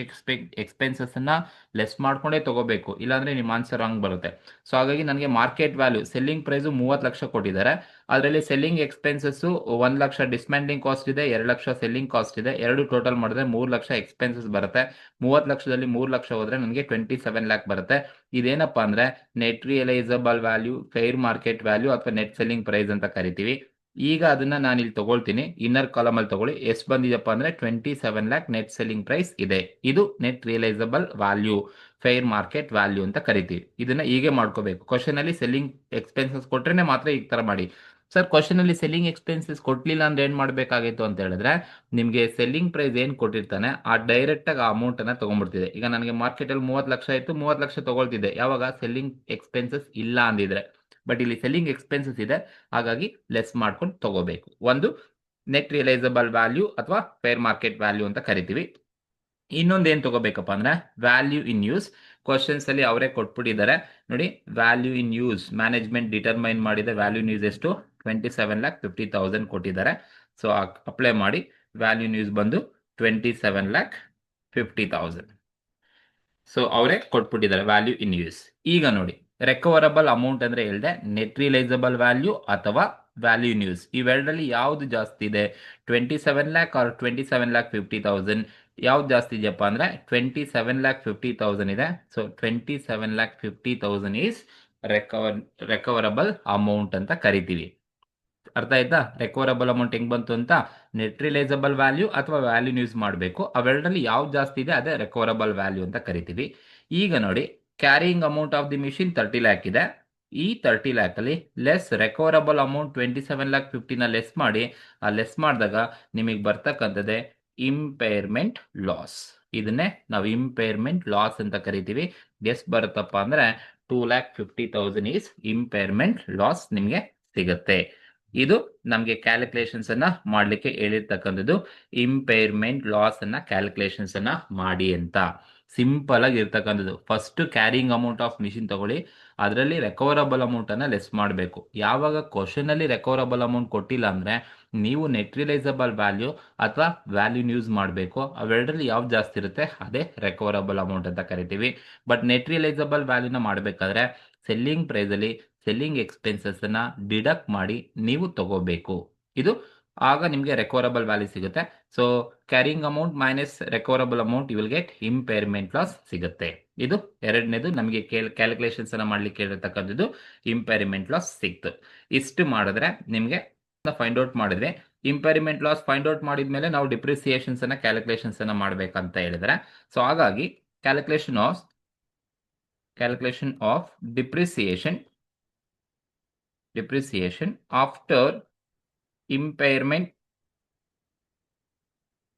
[SPEAKER 1] ಎಕ್ಸ್ಪೆನ್ಸಸ್ ಅನ್ನ ಲೆಸ್ ಮಾಡ್ಕೊಂಡೇ ತಗೋಬೇಕು, ಇಲ್ಲಾಂದ್ರೆ ನಿಮ್ಮ ಆನ್ಸರ್ ರಾಂಗ್ ಬರುತ್ತೆ. ಸೊ ಹಾಗಾಗಿ ನನಗೆ ಮಾರ್ಕೆಟ್ ವ್ಯಾಲ್ಯೂ ಸೆಲ್ಲಿಂಗ್ ಪ್ರೈಸ್ 30 ಲಕ್ಷ ಕೊಟ್ಟಿದ್ದಾರೆ. ಅದರಲ್ಲಿ ಸೆಲ್ಲಿಂಗ್ ಎಕ್ಸ್ಪೆನ್ಸಸ್ 1 ಲಕ್ಷ ಡಿಸ್ಮ್ಯಾಂಟ್ಲಿಂಗ್ ಕಾಸ್ಟ್ ಇದೆ, 2 ಲಕ್ಷ ಸೆಲ್ಲಿಂಗ್ ಕಾಸ್ಟ್ ಇದೆ. ಎರಡು ಟೋಟಲ್ ಮಾಡಿದ್ರೆ 3 ಲಕ್ಷ ಎಕ್ಸ್ಪೆನ್ಸಸ್ ಬರುತ್ತೆ. 30 ಲಕ್ಷದಲ್ಲಿ 3 ಲಕ್ಷ ಹೋದ್ರೆ ನನಗೆ 27 ಲ್ಯಾಕ್ ಬರುತ್ತೆ. ಇದೇನಪ್ಪಾ ಅಂದ್ರೆ net realisable value, fair market value ಅಥವಾ ನೆಟ್ ಸೆಲ್ಲಿಂಗ್ ಪ್ರೈಸ್ ಅಂತ ಕರಿತೀವಿ. ಈಗ ಅದನ್ನ ನಾನು ಇಲ್ಲಿ ತಗೊಳ್ತೀನಿ, ಇನ್ನರ್ ಕಾಲಮ್ ಅಲ್ಲಿ ತಗೊಳ್ಳಿ. ಎಷ್ಟು ಬಂದಿದೆಪ್ಪ ಅಂದ್ರೆ 27 ಲ್ಯಾಕ್ ನೆಟ್ ಸೆಲ್ಲಿಂಗ್ ಪ್ರೈಸ್ ಇದೆ. ಇದು net realisable value, fair market value ಅಂತ ಕರಿತೀವಿ. ಇದನ್ನ ಹೀಗೆ ಮಾಡ್ಕೋಬೇಕು. ಕ್ವಶನ್ ಅಲ್ಲಿ ಸೆಲ್ಲಿಂಗ್ ಎಕ್ಸ್ಪೆನ್ಸಸ್ ಕೊಟ್ರೇನೆ ಮಾತ್ರ ಈ ತರ ಮಾಡಿ. ಸರ್ ಕ್ವಶನ್ ಅಲ್ಲಿ ಸೆಲ್ಲಿಂಗ್ ಎಕ್ಸ್ಪೆನ್ಸಸ್ ಕೊಟ್ಲಿಲ್ಲ ಅಂದ್ರೆ ಏನ್ ಮಾಡ್ಬೇಕಾಗಿತ್ತು ಅಂತ ಹೇಳಿದ್ರೆ, ನಿಮ್ಗೆ ಸೆಲ್ಲಿಂಗ್ ಪ್ರೈಸ್ ಏನ್ ಕೊಟ್ಟಿರ್ತಾನೆ ಆ ಡೈರೆಕ್ಟ್ ಆಗಿ ಆ ಅಮೌಂಟ್ ಅನ್ನ ತಗೊಂಡ್ಬಿಡ್ತಿದೆ. ಈಗ ನನಗೆ ಮಾರ್ಕೆಟ್ ಅಲ್ಲಿ 30 ಲಕ್ಷ ಇತ್ತು, 30 ಲಕ್ಷ ತಗೊಳ್ತಿದ್ದೆ ಯಾವಾಗ ಸೆಲ್ಲಿಂಗ್ ಎಕ್ಸ್ಪೆನ್ಸಸ್ ಇಲ್ಲ ಅಂದಿದ್ರೆ. ಬಟ್ ಇಲ್ಲಿ ಸೆಲ್ಲಿಂಗ್ ಎಕ್ಸ್ಪೆನ್ಸಸ್ ಇದೆ, ಹಾಗಾಗಿ ಲೆಸ್ ಮಾಡ್ಕೊಂಡು ತಗೋಬೇಕು. ಒಂದು ನೆಟ್ ರಿಯಲೈಸಬಲ್ ವ್ಯಾಲ್ಯೂ ಅಥವಾ ಫೇರ್ ಮಾರ್ಕೆಟ್ ವ್ಯಾಲ್ಯೂ ಅಂತ ಕರಿತೀವಿ. ಇನ್ನೊಂದು ಏನ್ ತಗೋಬೇಕಪ್ಪ ಅಂದ್ರೆ ವ್ಯಾಲ್ಯೂ ಇನ್ ಯೂಸ್. ಕ್ವಶನ್ಸ್ ಅಲ್ಲಿ ಅವರೇ ಕೊಟ್ಬಿಟ್ಟಿದ್ದಾರೆ ನೋಡಿ. Value in use management determine ಮಾಡಿದ ವ್ಯಾಲ್ಯೂ ಇನ್ ಯೂಸ್ ಎಷ್ಟು 27,50,000 ಕೊಟ್ಟಿದ್ದಾರೆ. ಸೊ ಅಪ್ಲೈ ಮಾಡಿ ವ್ಯಾಲ್ಯೂ ಇನ್ ಯೂಸ್ ಬಂದು 27,50,000. ಸೊ ಅವರೇ ಕೊಟ್ಬಿಟ್ಟಿದ್ದಾರೆ ವ್ಯಾಲ್ಯೂ ಇನ್ ಯೂಸ್. ಈಗ ನೋಡಿ, ರೆಕವರಬಲ್ ಅಮೌಂಟ್ ಅಂದ್ರೆ ಹೇಳಿದೆ ನೆಟ್ ರಿಯಲೈಸಬಲ್ ವ್ಯಾಲ್ಯೂ ಅಥವಾ ವ್ಯಾಲ್ಯೂ ಇನ್ ಯೂಸ್. ಇವೆರಡರಲ್ಲಿ ಯಾವ್ದು ಜಾಸ್ತಿ ಇದೆ? 27 ಲ್ಯಾಕ್ ಆರ್ 27,50,000? ಯಾವ್ದು ಜಾಸ್ತಿ ಇದೆಯಪ್ಪ ಅಂದ್ರೆ 27,50,000 ಇದೆ. ಸೊ 27,50,000 ಈಸ್ ರೆಕವರಬಲ್ ಅಮೌಂಟ್ ಅಂತ ಕರಿತೀವಿ. ಅರ್ಥ ಆಯ್ತಾ? ರೆಕವರಬಲ್ ಅಮೌಂಟ್ ಹೆಂಗ್ ಬಂತು ಅಂತ, ನೆಟ್ ರಿಯಲೈಸಬಲ್ ವ್ಯಾಲ್ಯೂ ಅಥವಾ ವ್ಯಾಲ್ಯೂ ಯೂಸ್ ಮಾಡಬೇಕು. ಅವೆರಡರಲ್ಲಿ ಯಾವ್ದು ಜಾಸ್ತಿ ಇದೆ ಅದೇ ರೆಕವರಬಲ್ ವ್ಯಾಲ್ಯೂ ಅಂತ ಕರಿತೀವಿ. ಈಗ ನೋಡಿ, carrying amount of the machine 30 lac ಇದೆ. ಈ 30 ಲ್ಯಾಕ್ ಅಲ್ಲಿ ಲೆಸ್ ರೆಕವರಬಲ್ ಅಮೌಂಟ್ 27,50,000 ಲೆಸ್ ಮಾಡಿ. ಆ ಲೆಸ್ ಮಾಡಿದಾಗ ನಿಮಗೆ ಬರ್ತಕ್ಕಂಥದ್ದೇ ಇಂಪೇರ್ಮೆಂಟ್ ಲಾಸ್. ಇದನ್ನೇ ನಾವು ಇಂಪೇರ್ಮೆಂಟ್ ಲಾಸ್ ಅಂತ ಕರಿತೀವಿ. ಎಷ್ಟು ಬರುತ್ತಪ್ಪ ಅಂದ್ರೆ 2,50,000 ಈಸ್ ಇಂಪೇರ್ಮೆಂಟ್ ಲಾಸ್ ನಿಮಗೆ ಸಿಗುತ್ತೆ. ಇದು ನಮಗೆ ಕ್ಯಾಲ್ಕುಲೇಷನ್ಸ್ ಅನ್ನ ಮಾಡ್ಲಿಕ್ಕೆ ಹೇಳಿರ್ತಕ್ಕಂಥದ್ದು. ಇಂಪೇರ್ಮೆಂಟ್ ಲಾಸ್ ಅನ್ನ ಕ್ಯಾಲ್ಕುಲೇಷನ್ಸ್ ಅನ್ನ ಮಾಡಿ ಅಂತ ಸಿಂಪಲ್ ಆಗಿ ಇರ್ತಕ್ಕಂಥದ್ದು. First carrying amount of machine ತಗೊಳ್ಳಿ, ಅದರಲ್ಲಿ ರೆಕವರಬಲ್ ಅಮೌಂಟ್ ಅನ್ನ ಲೆಸ್ ಮಾಡಬೇಕು. ಯಾವಾಗ ಕ್ವಶನ್ ಅಲ್ಲಿ ರೆಕವರಬಲ್ ಅಮೌಂಟ್ ಕೊಟ್ಟಿಲ್ಲ ಅಂದ್ರೆ ನೀವು ನೆಟ್ ರಿಯಲೈಸಬಲ್ ವ್ಯಾಲ್ಯೂ ಅಥವಾ ವ್ಯಾಲ್ಯೂ ಯೂಸ್ ಮಾಡಬೇಕು. ಅವೆರಡರಲ್ಲಿ ಯಾವ್ದು ಜಾಸ್ತಿ ಇರುತ್ತೆ ಅದೇ ರೆಕವರಬಲ್ ಅಮೌಂಟ್ ಅಂತ ಕರಿತೀವಿ. ಬಟ್ ನೆಟ್ ರಿಯಲೈಸಬಲ್ ವ್ಯಾಲ್ಯೂನ ಮಾಡಬೇಕಾದ್ರೆ ಸೆಲ್ಲಿಂಗ್ ಪ್ರೈಸ್ ಅಲ್ಲಿ ಸೆಲ್ಲಿಂಗ್ ಎಕ್ಸ್ಪೆನ್ಸಸ್ ಅನ್ನ ಡಿಡಕ್ಟ್ ಮಾಡಿ ನೀವು ತಗೋಬೇಕು. ಇದು ಆಗ ನಿಮಗೆ ರೆಕವರಬಲ್ ವ್ಯಾಲ್ಯೂ ಸಿಗುತ್ತೆ. So carrying amount minus recoverable amount you will get impairment loss ಸಿಗುತ್ತೆ. ಇದು ಎರಡನೇದು ನಮಗೆ ಕ್ಯಾಲ್ಕುಲೇಷನ್ಸ್ ಅನ್ನ ಮಾಡ್ಲಿಕ್ಕೆ ಹೇಳಿರ್ತಕ್ಕಂಥದ್ದು. ಇಂಪೇರ್ಮೆಂಟ್ ಲಾಸ್ ಸಿಕ್ತು. ಇಷ್ಟು ಮಾಡಿದ್ರೆ ನಿಮಗೆ ಫೈಂಡ್ ಔಟ್ ಮಾಡಿದ್ರೆ ಇಂಪೇರ್ಮೆಂಟ್ ಲಾಸ್ ಫೈಂಡ್ ಔಟ್ ಮಾಡಿದ್ಮೇಲೆ ನಾವು ಡಿಪ್ರಿಸಿಯೇಷನ್ಸ್ ಅನ್ನ ಕ್ಯಾಲ್ಕುಲೇಷನ್ಸ್ ಅನ್ನ ಮಾಡ್ಬೇಕಂತ ಹೇಳಿದ್ರೆ, ಸೊ ಹಾಗಾಗಿ calculation of depreciation after impairment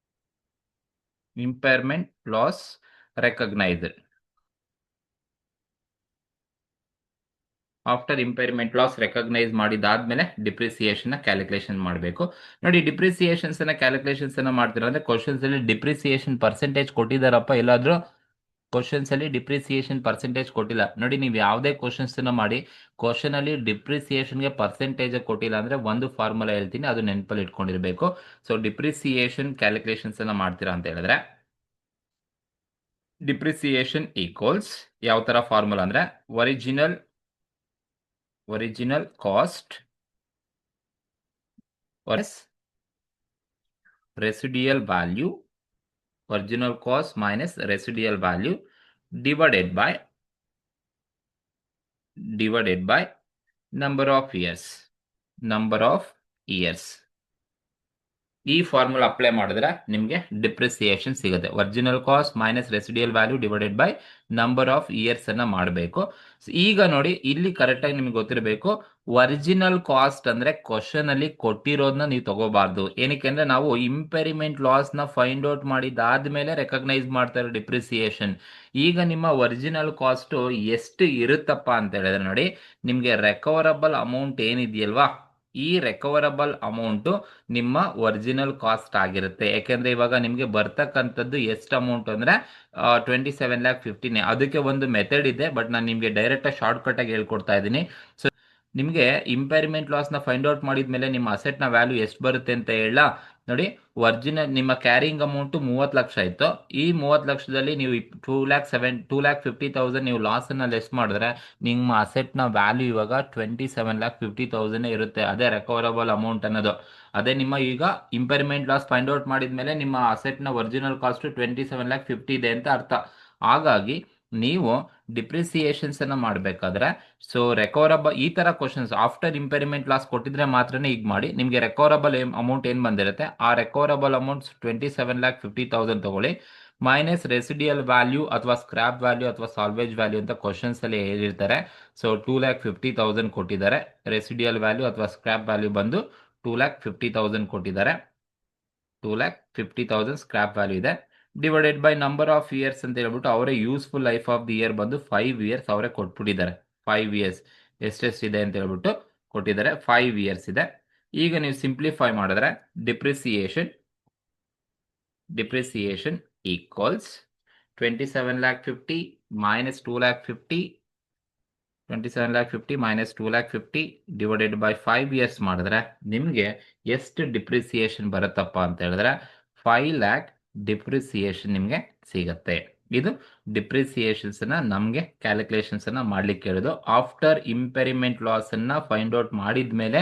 [SPEAKER 1] loss recognized. After impairment loss recognise ಮಾಡಿದಾದ್ಮೇಲೆ ಡಿಪ್ರಿಸಿಯೇಷನ್ ಕ್ಯಾಲ್ಕುಲೇಷನ್ ಮಾಡಬೇಕು. ನೋಡಿ, ಡಿಪ್ರಿಸಿಯೇಷನ್ಸ್ ಕ್ಯಾಲ್ಕುಲೇಷನ್ಸ್ ಮಾಡ್ತೀರಾ ಅಂದ್ರೆ ಕ್ವಶನ್ಸ್ ಅಲ್ಲಿ ಡಿಪ್ರಿಸಿಯೇಷನ್ ಪರ್ಸೆಂಟೇಜ್ ಕೊಟ್ಟಿದ್ದಾರಪ್ಪ ಎಲ್ಲಾದ್ರೂ? ಕ್ವಶನ್ಸ್ ಅಲ್ಲಿ ಡಿಪ್ರಿಸಿಯೇಷನ್ ಪರ್ಸೆಂಟೇಜ್ ಕೊಟ್ಟಿಲ್ಲ. ನೋಡಿ, ನೀವು ಯಾವುದೇ ಕ್ವಶನ್ಸ್ ಮಾಡಿ ಕ್ವಶನ್ ಅಲ್ಲಿ ಡಿಪ್ರಿಸಿಯೇಷನ್ಗೆ ಪರ್ಸೆಂಟೇಜ್ ಕೊಟ್ಟಿಲ್ಲ ಅಂದ್ರೆ ಒಂದು ಫಾರ್ಮುಲಾ ಹೇಳ್ತೀನಿ, ಅದು ನೆನಪಲ್ಲಿ ಇಟ್ಕೊಂಡಿರ್ಬೇಕು. ಸೊ ಡಿಪ್ರಿಸಿಯೇಷನ್ ಕ್ಯಾಲ್ಕುಲೇಷನ್ಸ್ ಮಾಡ್ತೀರಾ ಅಂತ ಹೇಳಿದ್ರೆ ಡಿಪ್ರಿಸಿಯೇಷನ್ ಈಕ್ವಲ್ಸ್ ಯಾವ ತರ ಫಾರ್ಮುಲಾ ಅಂದ್ರೆ original cost residual value, original cost minus residual value divided by divided by number of years. Number of years. ಈ ಫಾರ್ಮುಲಾ ಅಪ್ಲೈ ಮಾಡಿದ್ರೆ ನಿಮಗೆ ಡಿಪ್ರಿಸಿಯೇಷನ್ ಸಿಗುತ್ತೆ. Original cost minus residual value divided by number of years ಅನ್ನ ಮಾಡಬೇಕು. ಈಗ ನೋಡಿ, ಇಲ್ಲಿ ಕರೆಕ್ಟಾಗಿ ನಿಮ್ಗೆ ಗೊತ್ತಿರಬೇಕು, ಒರಿಜಿನಲ್ ಕಾಸ್ಟ್ ಅಂದ್ರೆ ಕ್ವಶನ್ ಅಲ್ಲಿ ಕೊಟ್ಟಿರೋದನ್ನ ನೀವು ತಗೋಬಾರ್ದು. ಏನಕ್ಕೆ ಅಂದ್ರೆ ನಾವು ಇಂಪೆರಿಮೆಂಟ್ ಲಾಸ್ ನ ಫೈಂಡ್ ಔಟ್ ಮಾಡಿದಾದ್ಮೇಲೆ ರೆಕಗ್ನೈಸ್ ಮಾಡ್ತಾರೆ ಡಿಪ್ರಿಸಿಯೇಷನ್. ಈಗ ನಿಮ್ಮ ಒರಿಜಿನಲ್ ಕಾಸ್ಟ್ ಎಷ್ಟು ಇರುತ್ತಪ್ಪ ಅಂತ ಹೇಳಿದ್ರೆ ನೋಡಿ, ನಿಮ್ಗೆ ರೆಕವರಬಲ್ ಅಮೌಂಟ್ ಏನಿದೆಯಲ್ವಾ, ಈ ರೆಕವರಬಲ್ ಅಮೌಂಟ್ ನಿಮ್ಮ ಒರಿಜಿನಲ್ ಕಾಸ್ಟ್ ಆಗಿರುತ್ತೆ. ಯಾಕೆಂದ್ರೆ ಇವಾಗ ನಿಮಗೆ ಬರ್ತಕ್ಕಂಥದ್ದು ಎಷ್ಟು ಅಮೌಂಟ್ ಅಂದ್ರೆ 27,50,000. ಅದಕ್ಕೆ ಒಂದು ಮೆಥಡ್ ಇದೆ, ಬಟ್ ನಾನು ನಿಮಗೆ ಡೈರೆಕ್ಟ್ ಶಾರ್ಟ್ ಕಟ್ ಆಗಿ ಹೇಳ್ಕೊಡ್ತಾ ಇದ್ದೀನಿ. ಸೊ ನಿಮಗೆ ಇಂಪೈರ್ಮೆಂಟ್ ಲಾಸ್ ನ ಫೈಂಡ್ ಔಟ್ ಮಾಡಿದ್ಮೇಲೆ ನಿಮ್ಮ ಅಸೆಟ್ ನ ವ್ಯಾಲ್ಯೂ ಎಷ್ಟು ಬರುತ್ತೆ ಅಂತ ಹೇಳ ನೋಡಿ. ಒರಿಜಿನಲ್ ನಿಮ್ಮ ಕ್ಯಾರಿಂಗ್ ಅಮೌಂಟ್ 30 ಲಕ್ಷ ಇತ್ತು. ಈ 30 ಲಕ್ಷದಲ್ಲಿ ನೀವು 2,50,000 ನೀವು ಲಾಸ್ ಅನ್ನ ಲೆಸ್ ಮಾಡಿದ್ರೆ ನಿಮ್ಮ ಅಸೆಟ್ ನ ವ್ಯಾಲ್ಯೂ ಇವಾಗ 27,50,000 ಇರುತ್ತೆ. ಅದೇ ರೆಕವರಬಲ್ ಅಮೌಂಟ್ ಅನ್ನೋದು. ಅದೇ ನಿಮ್ಮ ಈಗ ಇಂಪೈರ್ಮೆಂಟ್ ಲಾಸ್ ಫೈಂಡ್ ಔಟ್ ಮಾಡಿದ್ಮೇಲೆ ನಿಮ್ಮ ಅಸೆಟ್ ನ ಒರಿಜಿನಲ್ ಕಾಸ್ಟ್ 27,50,000 ಇದೆ ಅಂತ ಅರ್ಥ. ಹಾಗಾಗಿ ನೀವು ಡಿಪ್ರಿಸಿಯೇಷನ್ಸ್ ಅನ್ನ ಮಾಡಬೇಕಾದ್ರೆ, ಸೊ ರೆಕವರಬಲ್ ಈ ತರ ಕ್ವಶನ್ಸ್ ಆಫ್ಟರ್ ಇಂಪೇರ್ಮೆಂಟ್ ಲಾಸ್ ಕೊಟ್ಟಿದ್ರೆ ಮಾತ್ರನೇ ಈಗ ಮಾಡಿ. ನಿಮಗೆ ರೆಕವರಬಲ್ ಅಮೌಂಟ್ ಏನ್ ಬಂದಿರುತ್ತೆ, ಆ ರೆಕವರಬಲ್ ಅಮೌಂಟ್ 27,50,000 ತಗೊಳ್ಳಿ, ಮೈನಸ್ ರೆಸಿಡಿಯಲ್ ವ್ಯಾಲ್ಯೂ ಅಥವಾ ಸ್ಕ್ರಾಪ್ ವ್ಯಾಲ್ಯೂ ಅಥವಾ ಸಾಲ್ವೇಜ್ ವ್ಯಾಲ್ಯೂ ಅಂತ ಕ್ವಶನ್ಸ್ ಅಲ್ಲಿ ಹೇಳಿರ್ತಾರೆ. ಸೊ 2,50,000 ಕೊಟ್ಟಿದ್ದಾರೆ. ರೆಸಿಡಿಯಲ್ ವ್ಯಾಲ್ಯೂ ಅಥವಾ ಸ್ಕ್ರಾಪ್ ವ್ಯಾಲ್ಯೂ ಬಂದು 2,50,000 ಕೊಟ್ಟಿದ್ದಾರೆ. 2,50,000 ಸ್ಕ್ರಾಪ್ ವ್ಯಾಲ್ಯೂ ಇದೆ. Divided by number of years ಅಂತ ಹೇಳ್ಬಿಟ್ಟು ಅವರೇ useful life of the year ಬಂದು 5 ಇಯರ್ಸ್ ಅವರೇ ಕೊಟ್ಬಿಟ್ಟಿದ್ದಾರೆ. 5 ಇಯರ್ಸ್ ಎಷ್ಟೆಷ್ಟಿದೆ ಅಂತ ಹೇಳ್ಬಿಟ್ಟು ಕೊಟ್ಟಿದ್ದಾರೆ. 5 ಇಯರ್ಸ್ ಇದೆ. ಈಗ ನೀವು ಸಿಂಪ್ಲಿಫೈ ಮಾಡಿದ್ರೆ depreciation equals 27,50,000 minus 2,50,000 27,50,000 minus 2,50,000 divided by 5 years ಮಾಡಿದ್ರೆ ನಿಮಗೆ ಎಷ್ಟು ಡಿಪ್ರಿಸಿಯೇಷನ್ ಬರುತ್ತಪ್ಪ ಅಂತ ಹೇಳಿದ್ರೆ 5,00,000 ಡಿಪ್ರಿಸಿಯೇಷನ್ ನಿಮಗೆ ಸಿಗತ್ತೆ. ಇದು ಡಿಪ್ರಿಸಿಯೇಷನ್ಸ್ ನಮಗೆ ಕ್ಯಾಲ್ಕುಲೇಷನ್ಸ್ ಮಾಡ್ಲಿಕ್ಕೆ ಹೇಳೋದು. ಆಫ್ಟರ್ ಇಂಪೆರಿಮೆಂಟ್ ಲಾಸ್ ಅನ್ನ ಫೈಂಡ್ ಔಟ್ ಮಾಡಿದ್ಮೇಲೆ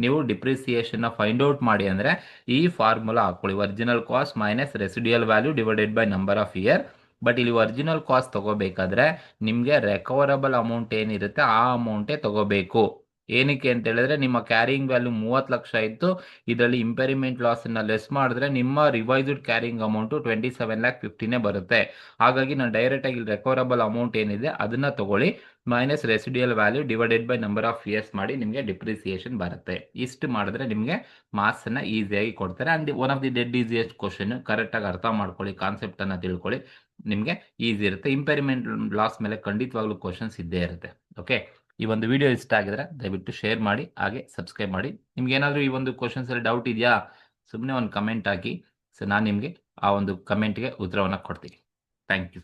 [SPEAKER 1] ನೀವು ಡಿಪ್ರಿಸಿಯೇಷನ್ ಫೈಂಡ್ ಔಟ್ ಮಾಡಿ ಅಂದ್ರೆ ಈ ಫಾರ್ಮುಲಾ ಹಾಕೊಳ್ಳಿ. Original cost minus residual value divided by number of year. But ಇಲ್ಲಿ ಒರಿಜಿನಲ್ ಕಾಸ್ಟ್ ತಗೋಬೇಕಾದ್ರೆ ನಿಮಗೆ ರೆಕವರಬಲ್ ಅಮೌಂಟ್ ಏನಿರುತ್ತೆ ಆ ಅಮೌಂಟೇ ತಗೋಬೇಕು. ಏನಕ್ಕೆ ಅಂತ ಹೇಳಿದ್ರೆ ನಿಮ್ಮ ಕ್ಯಾರಿಂಗ್ ವ್ಯಾಲ್ಯೂ 30 ಲಕ್ಷ ಇತ್ತು. ಇದರಲ್ಲಿ ಇಂಪೆರಿಮೆಂಟ್ ಲಾಸ್ ಅನ್ನ ಲೆಸ್ ಮಾಡಿದ್ರೆ ನಿಮ್ಮ ರಿವೈಸ್ಡ್ ಕ್ಯಾರಿಂಗ್ ಅಮೌಂಟ್ 27,50,000 ಬರುತ್ತೆ. ಹಾಗಾಗಿ ನಾನು ಡೈರೆಕ್ಟ್ ಆಗಿ ರೆಕವರಬಲ್ ಅಮೌಂಟ್ ಏನಿದೆ ಅದನ್ನ ತಗೊಳ್ಳಿ, minus residual value divided by number of years ಮಾಡಿ ನಿಮಗೆ ಡಿಪ್ರಿಸಿಯೇಷನ್ ಬರುತ್ತೆ. ಇಷ್ಟು ಮಾಡಿದ್ರೆ ನಿಮಗೆ ಮಾರ್ಕ್ಸ್ ಅನ್ನ ಈಸಿಯಾಗಿ ಕೊಡ್ತಾರೆ. And one of the dead easiest question. Correct ಆಗಿ ಅರ್ಥ ಮಾಡ್ಕೊಳ್ಳಿ, ಕಾನ್ಸೆಪ್ಟ್ ಅನ್ನ ತಿಳ್ಕೊಳ್ಳಿ, ನಿಮಗೆ ಈಸಿ ಇರುತ್ತೆ. ಇಂಪೆರಿಮೆಂಟ್ ಲಾಸ್ ಮೇಲೆ ಖಂಡಿತವಾಗ್ಲೂ ಕ್ವಶನ್ಸ್ ಇದ್ದೇ ಇರುತ್ತೆ. ಓಕೆ, ಈ ಒಂದು ವಿಡಿಯೋ ಇಷ್ಟ ಆಗಿದ್ರೆ ದಯವಿಟ್ಟು ಶೇರ್ ಮಾಡಿ, ಹಾಗೆ ಸಬ್ಸ್ಕ್ರೈಬ್ ಮಾಡಿ. ನಿಮ್ಗೆ ಏನಾದರೂ ಈ ಒಂದು ಕ್ವಶನ್ಸ್ ಅಲ್ಲಿ ಡೌಟ್ ಇದೆಯಾ, ಸುಮ್ಮನೆ ಒಂದು ಕಮೆಂಟ್ ಹಾಕಿ. ಸೊ ನಾನು ನಿಮಗೆ ಆ ಒಂದು ಕಮೆಂಟ್ಗೆ ಉತ್ತರವನ್ನು ಕೊಡ್ತೀನಿ. Thank you.